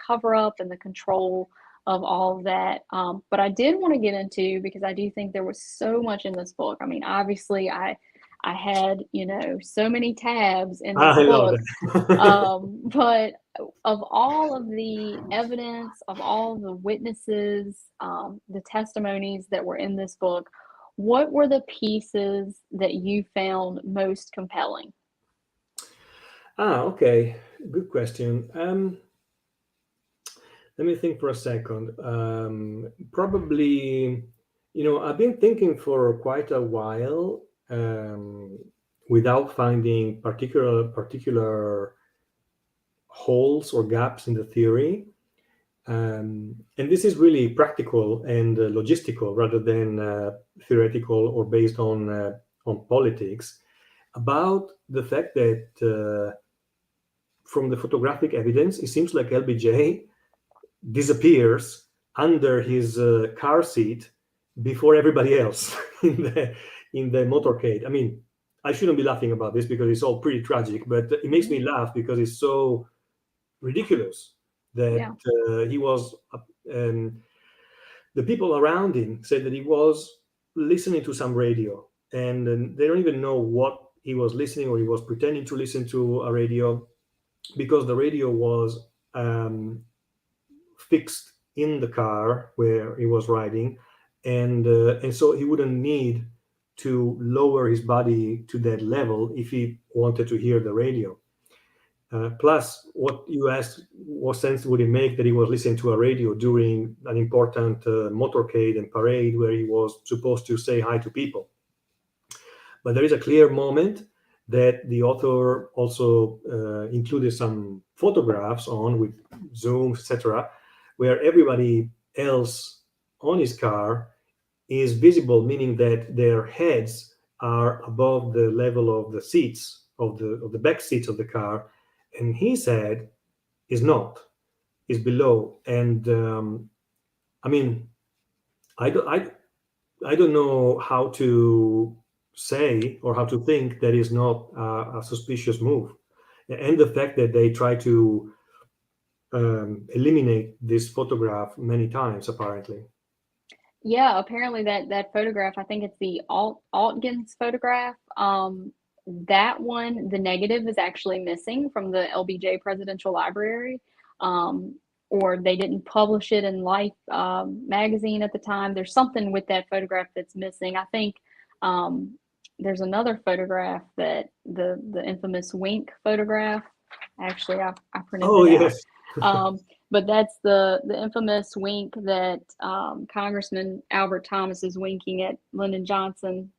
cover up and the control of all of that. But I did want to get into because I do think there was so much in this book. I mean, obviously, I had so many tabs in this I love book, that. but of all of the evidence, of all of the witnesses, the testimonies that were in this book, what were the pieces that you found most compelling? Okay, good question. Let me think for a second. Probably, I've been thinking for quite a while without finding particular holes or gaps in the theory. And this is really practical and logistical rather than theoretical or based on politics. About the fact that from the photographic evidence, it seems like LBJ disappears under his car seat before everybody else in the motorcade. I mean, I shouldn't be laughing about this because it's all pretty tragic, but it makes Mhm. me laugh because it's so ridiculous that Yeah. he was. Um, the people around him said that he was listening to some radio, and they don't even know what he was listening or he was pretending to listen to a radio because the radio was fixed in the car where he was riding, and so he wouldn't need to lower his body to that level if he wanted to hear the radio. Plus, what you asked, what sense would it make that he was listening to a radio during an important motorcade and parade where he was supposed to say hi to people? But there is a clear moment that the author also included some photographs on with zoom, etc., where everybody else on his car is visible, meaning that their heads are above the level of the seats of the back seats of the car, and his head is not, is below. And I mean, I don't, I don't know how to say or how to think that is not a suspicious move. And the fact that they try to eliminate this photograph many times, apparently. Yeah, apparently that photograph, I think it's the Altgens photograph. That one, the negative is actually missing from the LBJ Presidential Library. Um, or they didn't publish it in Life magazine at the time. There's something with that photograph that's missing. I think there's another photograph, that the infamous wink photograph. Actually, I printed Oh, it out. yes. But that's the infamous wink that Congressman Albert Thomas is winking at Lyndon Johnson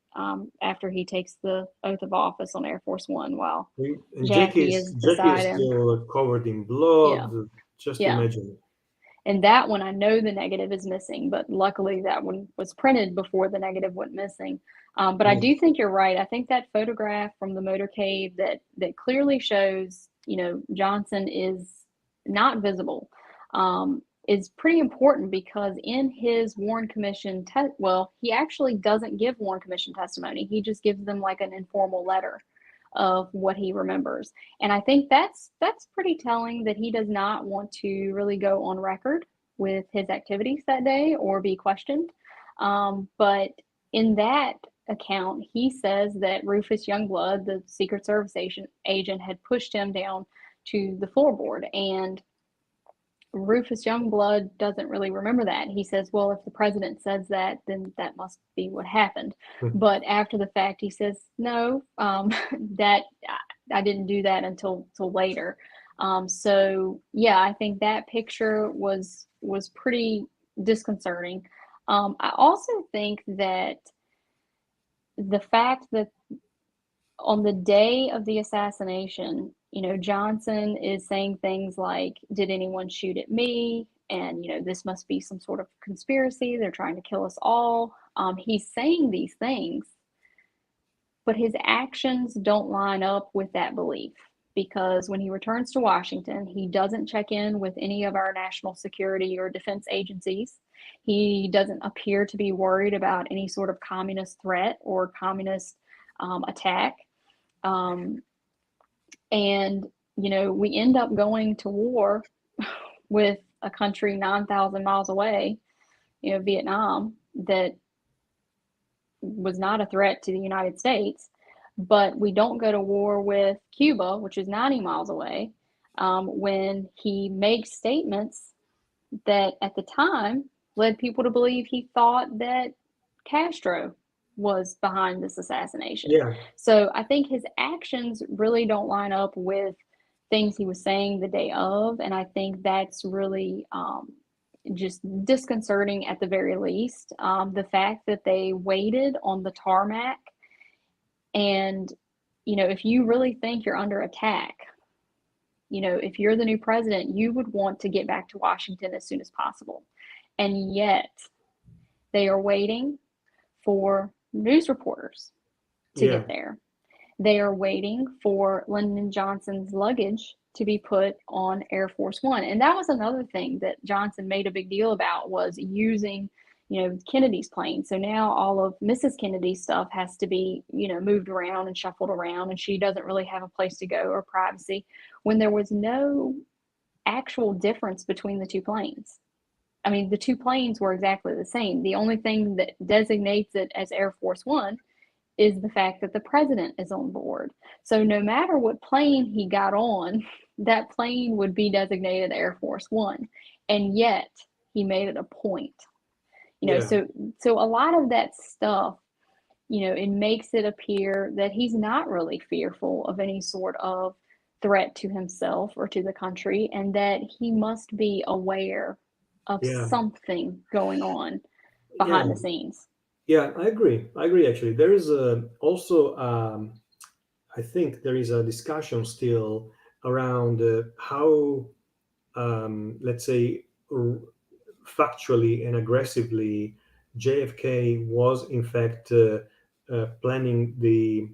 after he takes the oath of office on Air Force One, while And Jackie is Jackie beside is him. still covered in Yeah, blood. Just yeah. imagine. And that one, I know the negative is missing, but luckily that one was printed before the negative went missing. But I do think you're right. I think that photograph from the motorcade that clearly shows, Johnson is not visible, is pretty important, because in his Warren Commission, he actually doesn't give Warren Commission testimony. He just gives them like an informal letter of what he remembers. And I think that's pretty telling, that he does not want to really go on record with his activities that day or be questioned. But in that account, he says that Rufus Youngblood, the Secret Service agent, had pushed him down to the floorboard. And Rufus Youngblood doesn't really remember that. He says, well, if the president says that, then that must be what happened. But after the fact, he says, no, that I didn't do that until later. So yeah, I think that picture was pretty disconcerting. I also think that the fact that on the day of the assassination, Johnson is saying things like, did anyone shoot at me? And, this must be some sort of conspiracy. They're trying to kill us all. He's saying these things, but his actions don't line up with that belief, because when he returns to Washington, he doesn't check in with any of our national security or defense agencies. He doesn't appear to be worried about any sort of communist threat or communist attack. And, we end up going to war with a country 9,000 miles away, Vietnam, that was not a threat to the United States. But we don't go to war with Cuba, which is 90 miles away, when he makes statements that at the time led people to believe he thought that Castro was behind this assassination. Yeah. So I think his actions really don't line up with things he was saying the day of. And I think that's really just disconcerting at the very least. The fact that they waited on the tarmac, and, if you really think you're under attack, if you're the new president, you would want to get back to Washington as soon as possible. And yet they are waiting for news reporters to get there. They are waiting for Lyndon Johnson's luggage to be put on Air Force One. And that was another thing that Johnson made a big deal about, was using, Kennedy's plane. So now all of Mrs. Kennedy's stuff has to be, moved around and shuffled around, and she doesn't really have a place to go or privacy, when there was no actual difference between the two planes. I mean, the two planes were exactly the same. The only thing that designates it as Air Force One is the fact that the president is on board. So no matter what plane he got on, that plane would be designated Air Force One. And yet he made it a point. So a lot of that stuff, it makes it appear that he's not really fearful of any sort of threat to himself or to the country, and that he must be aware of something going on behind the scenes. Yeah, I agree. Actually, there is also, I think there is a discussion still around how, let's say, factually and aggressively JFK was in fact planning the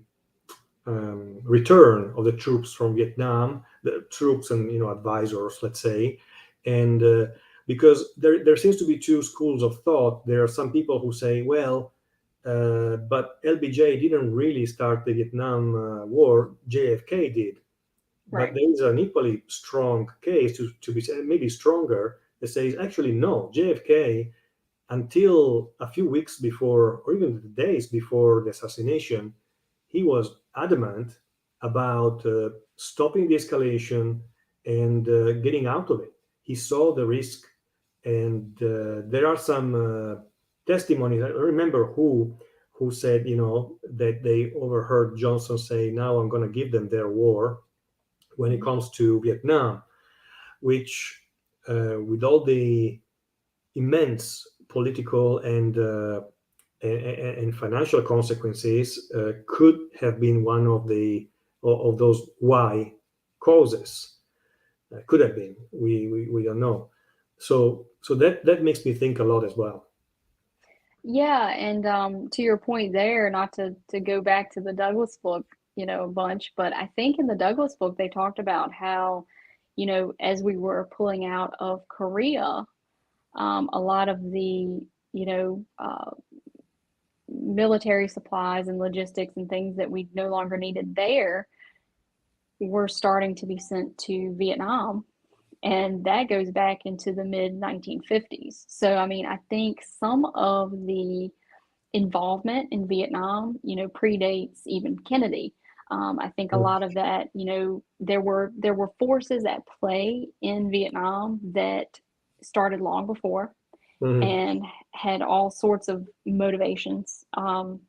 return of the troops from Vietnam, the troops and advisors, let's say, and because there seems to be two schools of thought. There are some people who say, well, but LBJ didn't really start the Vietnam War. JFK did. Right. But there is an equally strong case to be said, maybe stronger, that says actually no, JFK, until a few weeks before, or even the days before the assassination, he was adamant about stopping the escalation and getting out of it. he saw the risk, and there are some testimonies. I don't remember who said, that they overheard Johnson say, "Now I'm going to give them their war," when it comes to Vietnam, which, with all the immense political and financial consequences, could have been one of those why causes. Could have been. We don't know. So that makes me think a lot as well. Yeah, and to your point there, not to go back to the Douglas book, a bunch, but I think in the Douglas book they talked about how, as we were pulling out of Korea, a lot of the, military supplies and logistics and things that we no longer needed there were starting to be sent to Vietnam. And that goes back into the mid 1950s. So, I mean, I think some of the involvement in Vietnam, predates even Kennedy. I think a lot of that, there were forces at play in Vietnam that started long before Mhm. and had all sorts of motivations. And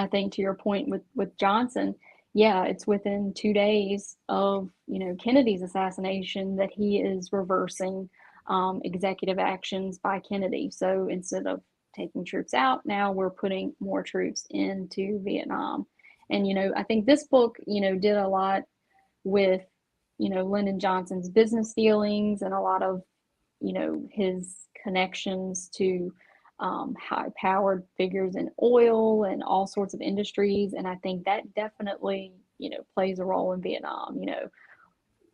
I think to your point with Johnson, yeah, it's within 2 days of Kennedy's assassination that he is reversing executive actions by Kennedy. So instead of taking troops out, now we're putting more troops into Vietnam. And I think this book did a lot with Lyndon Johnson's business dealings and a lot of his connections to high-powered figures in oil and all sorts of industries. And I think that definitely, plays a role in Vietnam.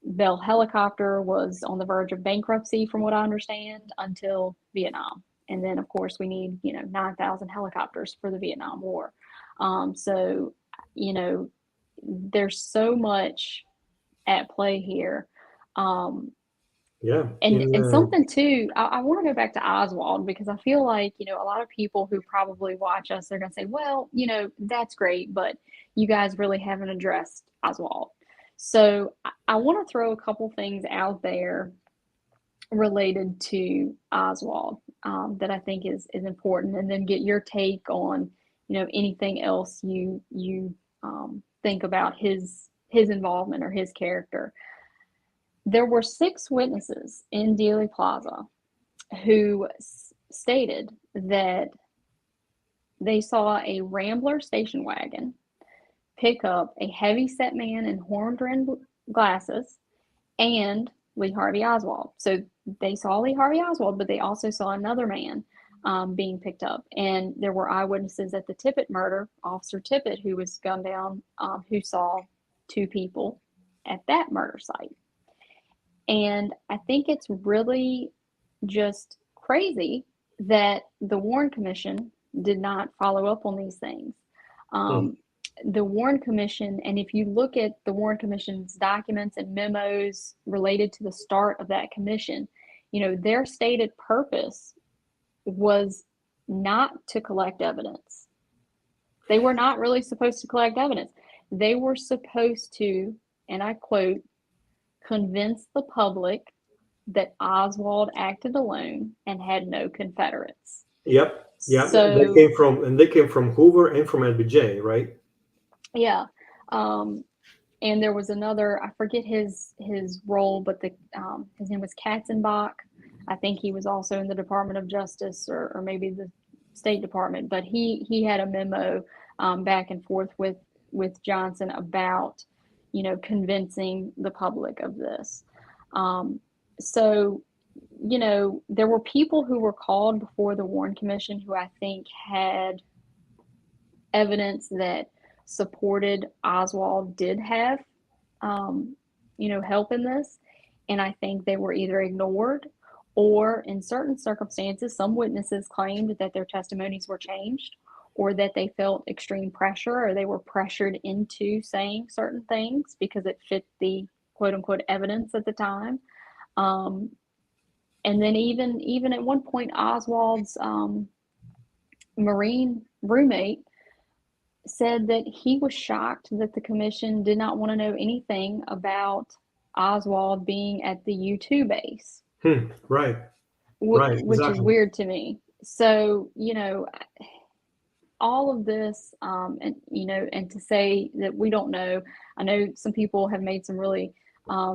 Bell Helicopter was on the verge of bankruptcy, from what I understand, until Vietnam. And then, of course, we need, 9,000 helicopters for the Vietnam War. So, there's so much at play here. Yeah. And something too, I want to go back to Oswald because I feel like, a lot of people who probably watch us, they're going to say, well, that's great, but you guys really haven't addressed Oswald. So I want to throw a couple things out there related to Oswald that I think is important, and then get your take on, anything else you think about his involvement or his character. There were 6 witnesses in Dealey Plaza who stated that they saw a Rambler station wagon pick up a heavy-set man in horned-rimmed glasses and Lee Harvey Oswald. So they saw Lee Harvey Oswald, but they also saw another man being picked up. And there were eyewitnesses at the Tippit murder, Officer Tippit, who was gunned down, who saw 2 people at that murder site. And I think it's really just crazy that the Warren Commission did not follow up on these things. The Warren Commission, and if you look at the Warren Commission's documents and memos related to the start of that commission, their stated purpose was not to collect evidence. They were not really supposed to collect evidence. They were supposed to, and I quote, convince the public that Oswald acted alone and had no Confederates. Yep. Yeah. So they came from Hoover and from LBJ, right? yeah. And there was another, I forget his role, but his name was Katzenbach. I think he was also in the Department of Justice or maybe the State Department, but he had a memo back and forth with Johnson about convincing the public of this. So, there were people who were called before the Warren Commission who I think had evidence that supported Oswald did have, help in this. And I think they were either ignored or, in certain circumstances, some witnesses claimed that their testimonies were changed or that they felt extreme pressure or they were pressured into saying certain things because it fit the quote unquote evidence at the time. And then even at one point, Oswald's Marine roommate said that he was shocked that the commission did not want to know anything about Oswald being at the U-2 base. Right, right, which is exactly. weird to me. So, all of this, and and to say that we don't know. I know some people have made some really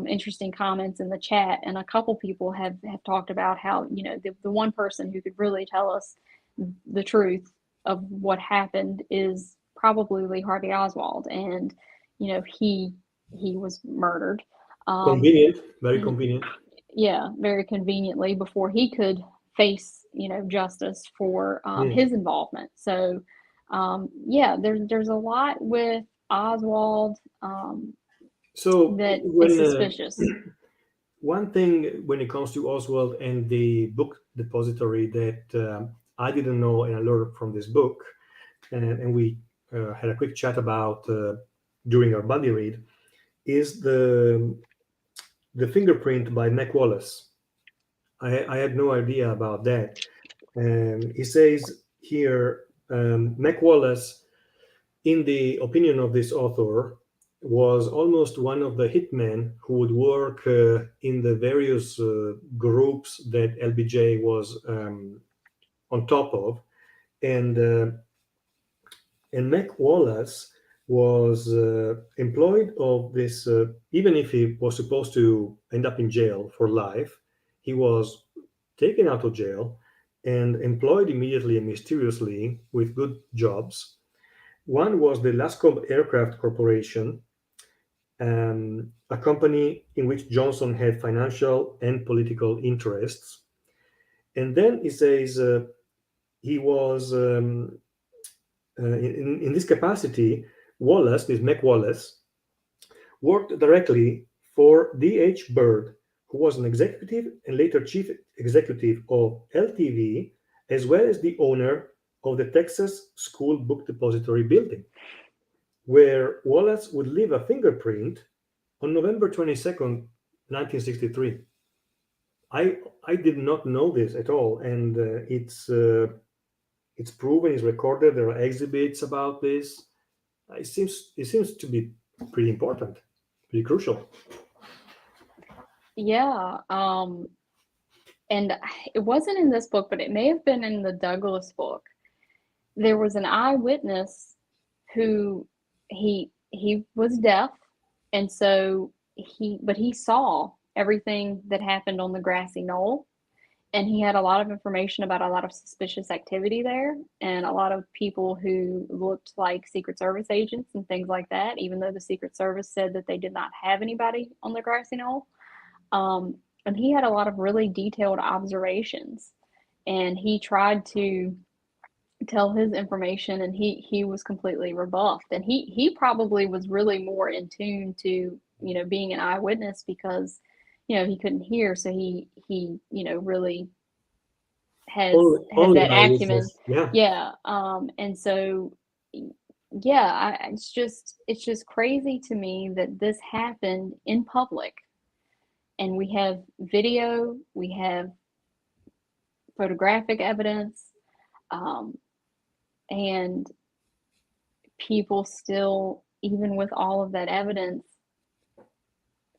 interesting comments in the chat, and a couple people have talked about how the one person who could really tell us the truth of what happened is probably Lee Harvey Oswald, and he was murdered. Um, Convenient, very convenient. yeah, very conveniently before he could face, justice for Hmm. his involvement. So, yeah, there's a lot with Oswald So that is when suspicious. one thing when it comes to Oswald and the book depository that I didn't know and I learned from this book, and we had a quick chat about during our buddy read, is the fingerprint by Mac Wallace. I had no idea about that. He says here, Mac Wallace, in the opinion of this author, was almost one of the hitmen who would work in the various groups that LBJ was on top of, and Mac Wallace was employed of this. Even if he was supposed to end up in jail for life, he was taken out of jail and employed immediately and mysteriously with good jobs. One was the Lascombe Aircraft Corporation, a company in which Johnson had financial and political interests. And then he says he was, in this capacity, Wallace, this Mac Wallace, worked directly for D.H. Bird, who was an executive and later chief executive of LTV, as well as the owner of the Texas School Book Depository building, where Wallace would leave a fingerprint on November 22nd, 1963. I did not know this at all, and it's proven, it's recorded. There are exhibits about this. It seems to be pretty important, pretty crucial. Yeah, and it wasn't in this book, but it may have been in the Douglas book. There was an eyewitness who he was deaf, and so he saw everything that happened on the grassy knoll, and he had a lot of information about a lot of suspicious activity there and a lot of people who looked like Secret Service agents and things like that, even though the Secret Service said that they did not have anybody on the grassy knoll. And he had a lot of really detailed observations, and he tried to tell his information, and he was completely rebuffed, and he probably was really more in tune to being an eyewitness because he couldn't hear, so he really has Only that an acumen. eyewitness. Yeah. Yeah. And so yeah, it's just crazy to me that this happened in public, and we have video, we have photographic evidence, um, and people still, even with all of that evidence,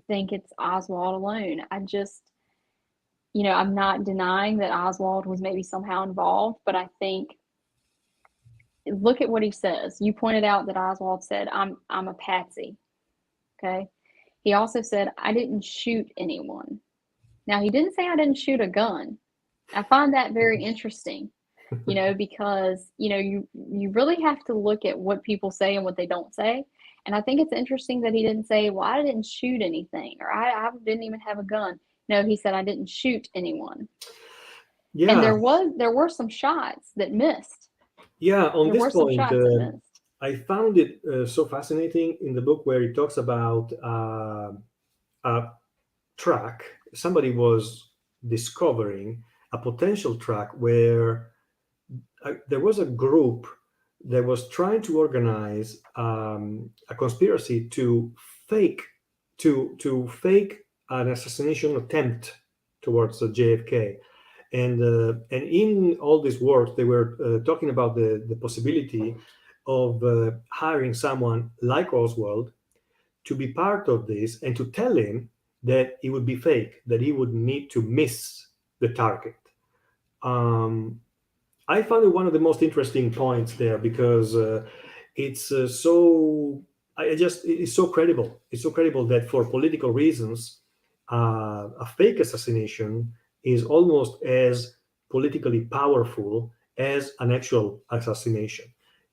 think it's Oswald alone. I'm not denying that Oswald was maybe somehow involved, but I think, look at what he says. You pointed out that Oswald said, I'm a patsy. Okay. He also said, I didn't shoot anyone. Now, he didn't say I didn't shoot a gun. I find that very interesting, because, you really have to look at what people say and what they don't say. And I think it's interesting that he didn't say, well, I didn't shoot anything, or I didn't even have a gun. No, he said, I didn't shoot anyone. And Yeah. there were some shots that missed. Yeah. On There this were some point, shots that missed. I found it so fascinating in the book where he talks about a track. Somebody was discovering a potential track where there was a group that was trying to organize a conspiracy fake to fake an assassination attempt towards JFK, and in all this work they were talking about the possibility of hiring someone like Oswald to be part of this and to tell him that it would be fake, that he would need to miss the target. Um, I found it one of the most interesting points there because it's so. I just it's so credible. It's so credible that for political reasons, a fake assassination is almost as politically powerful as an actual assassination,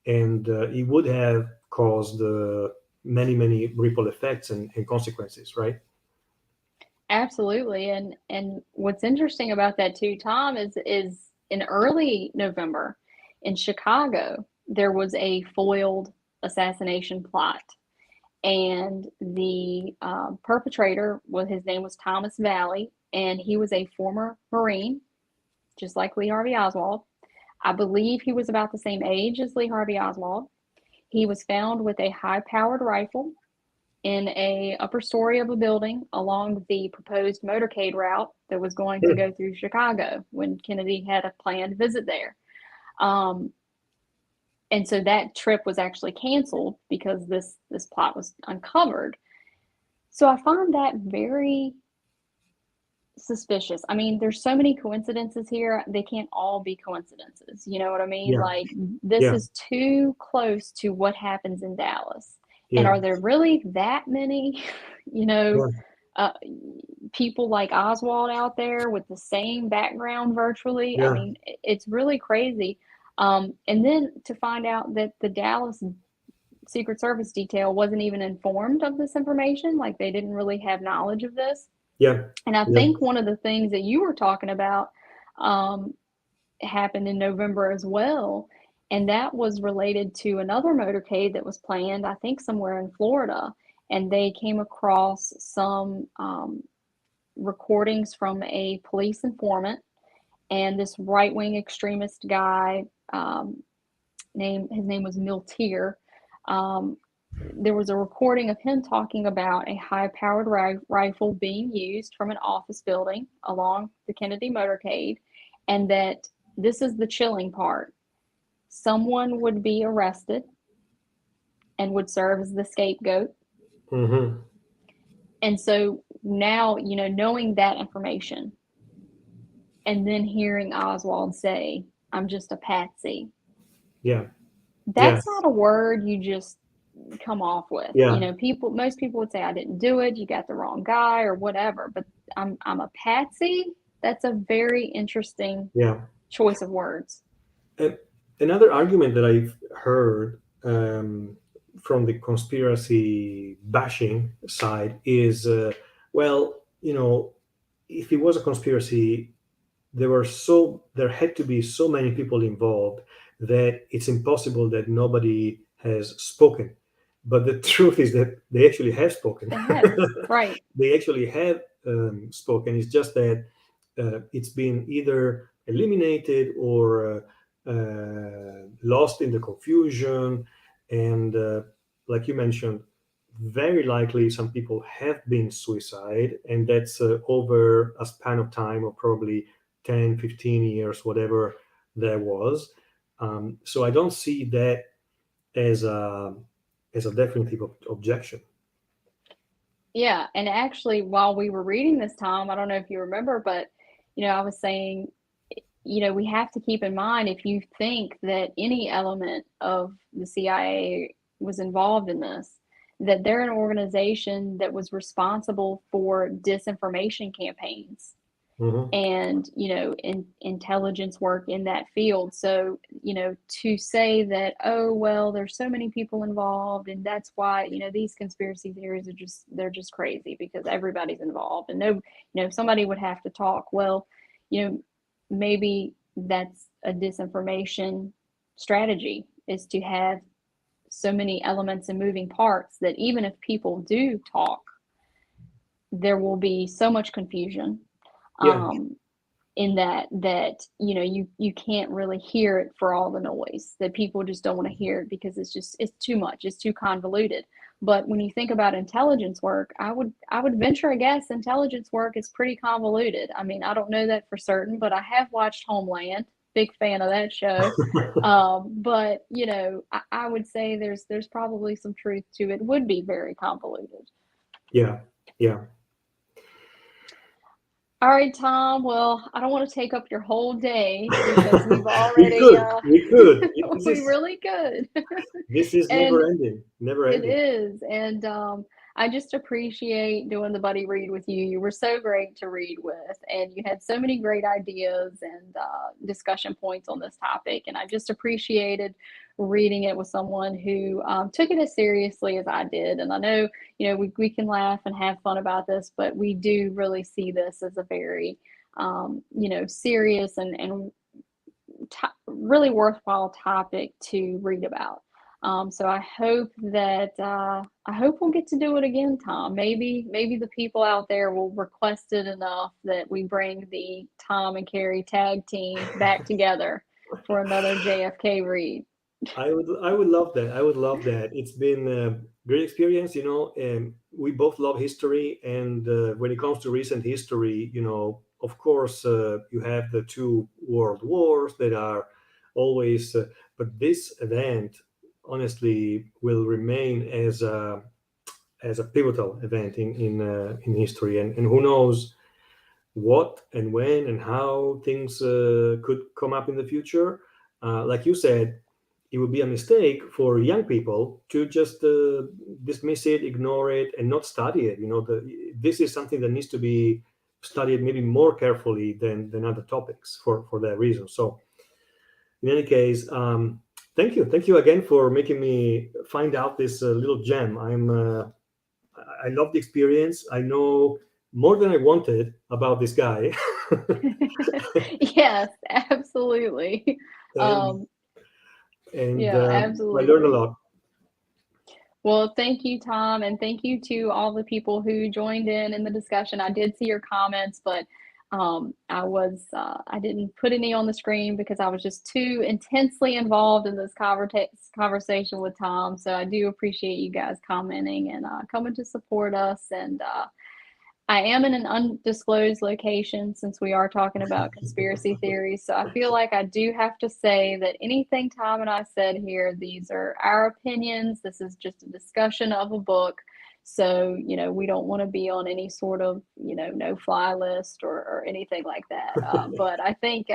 and it would have caused many ripple effects and consequences. Right? Absolutely. And what's interesting about that too, Tom, is in early November in Chicago, there was a foiled assassination plot. And the perpetrator, well, his name was Thomas Valley, and he was a former Marine, just like Lee Harvey Oswald. I believe he was about the same age as Lee Harvey Oswald. He was found with a high-powered rifle in a upper story of a building along the proposed motorcade route that was going to go through Chicago when Kennedy had a planned visit there. And so that trip was actually canceled because this plot was uncovered. So I find that very suspicious. I mean, there's so many coincidences here. They can't all be coincidences. You know what I mean? Yeah. Like, this Yeah. is too close to what happens in Dallas. And Yeah. are there really that many, you know, Yeah. uh, people like Oswald out there with the same background virtually? I Yeah. mean, it's really crazy. And then to find out that the Dallas Secret Service detail wasn't even informed of this information, like they didn't really have knowledge of this. Yeah. And I Yeah. think one of the things that you were talking about um, happened in November as well. And that was related to another motorcade that was planned, I think, somewhere in Florida. And they came across some recordings from a police informant. And this right wing extremist guy, his name was Miltier. Um, there was a recording of him talking about a high-powered rifle being used from an office building along the Kennedy motorcade, and that this is the chilling part. Someone would be arrested and would serve as the scapegoat. Mm-hmm. And so now, you know, knowing that information and then hearing Oswald say, "I'm just a patsy," Yeah. that's Yes. not a word you just come off with. You Yeah. know, most people would say, "I didn't do it, you got the wrong guy," or whatever. But I'm a patsy. That's a very interesting Yeah. choice of words. And another argument that I've heard from the conspiracy bashing side is, well, if it was a conspiracy, there had to be so many people involved that it's impossible that nobody has spoken. But the truth is that they actually have spoken. They have, right? They actually have spoken. It's just that it's been either eliminated or lost in the confusion. And like you mentioned, very likely some people have been suicide, and that's over a span of time of probably 10, 15 years, whatever there was. So I don't see that as a definitive objection. Yeah, and actually, while we were reading this, Tom, I don't know if you remember, but I was saying, we have to keep in mind, if you think that any element of the CIA was involved in this, that they're an organization that was responsible for disinformation campaigns Hmm. and intelligence work in that field. So to say that, oh well, there's so many people involved and that's why these conspiracy theories they're just crazy because everybody's involved, and no, somebody would have to talk. Well, maybe that's a disinformation strategy, is to have so many elements and moving parts that even if people do talk, there will be so much confusion Yeah, um, in that you can't really hear it for all the noise, that people just don't want to hear it because it's too much, it's too convoluted. But when you think about intelligence work, I would venture a guess intelligence work is pretty convoluted. I mean, I don't know that for certain, but I have watched Homeland, big fan of that show. But I would say there's probably some truth to it, would be very convoluted. yeah, yeah. All right, Tom. Well, I don't want to take up your whole day because we've We already, could, we could. we really could. This is And never ending, never it ending. is. And I just appreciate doing the buddy read with you. You were so great to read with, and you had so many great ideas and discussion points on this topic. And I just appreciated reading it with someone who took it as seriously as I did. And I know, we can laugh and have fun about this, but we do really see this as a very, serious and really worthwhile topic to read about. So I hope we'll get to do it again, Tom. Maybe the people out there will request it enough that we bring the Tom and Carrie tag team back together for another JFK read. I would love that. I would love that. It's been a great experience. We both love history, and when it comes to recent history, of course, you have the two world wars that are always. But this event, honestly, will remain as a pivotal event in history, and who knows what and when and how things could come up in the future. Like you said, it would be a mistake for young people to just dismiss it, ignore it, and not study it. This is something that needs to be studied maybe more carefully than other topics for that reason. So, in any case, thank you again for making me find out this little gem. I love the experience. I know more than I wanted about this guy. Yes, absolutely. and Um, and yeah, I learned a absolutely. lot. Well, thank you, Tom, and thank you to all the people who joined in the discussion. I did see your comments, but I didn't put any on the screen because I was just too intensely involved in this conversation with Tom. So I do appreciate you guys commenting and coming to support us. And I am in an undisclosed location since we are talking about conspiracy theories. So I feel like I do have to say that anything Tom and I said here, these are our opinions. This is just a discussion of a book. So, we don't want to be on any sort of, no fly list or anything like that. But I think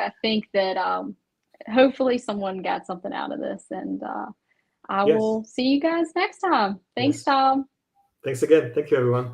that hopefully someone got something out of this. And I Yes, will see you guys next time. Thanks, yes. Tom. Thanks again. Thank you, everyone.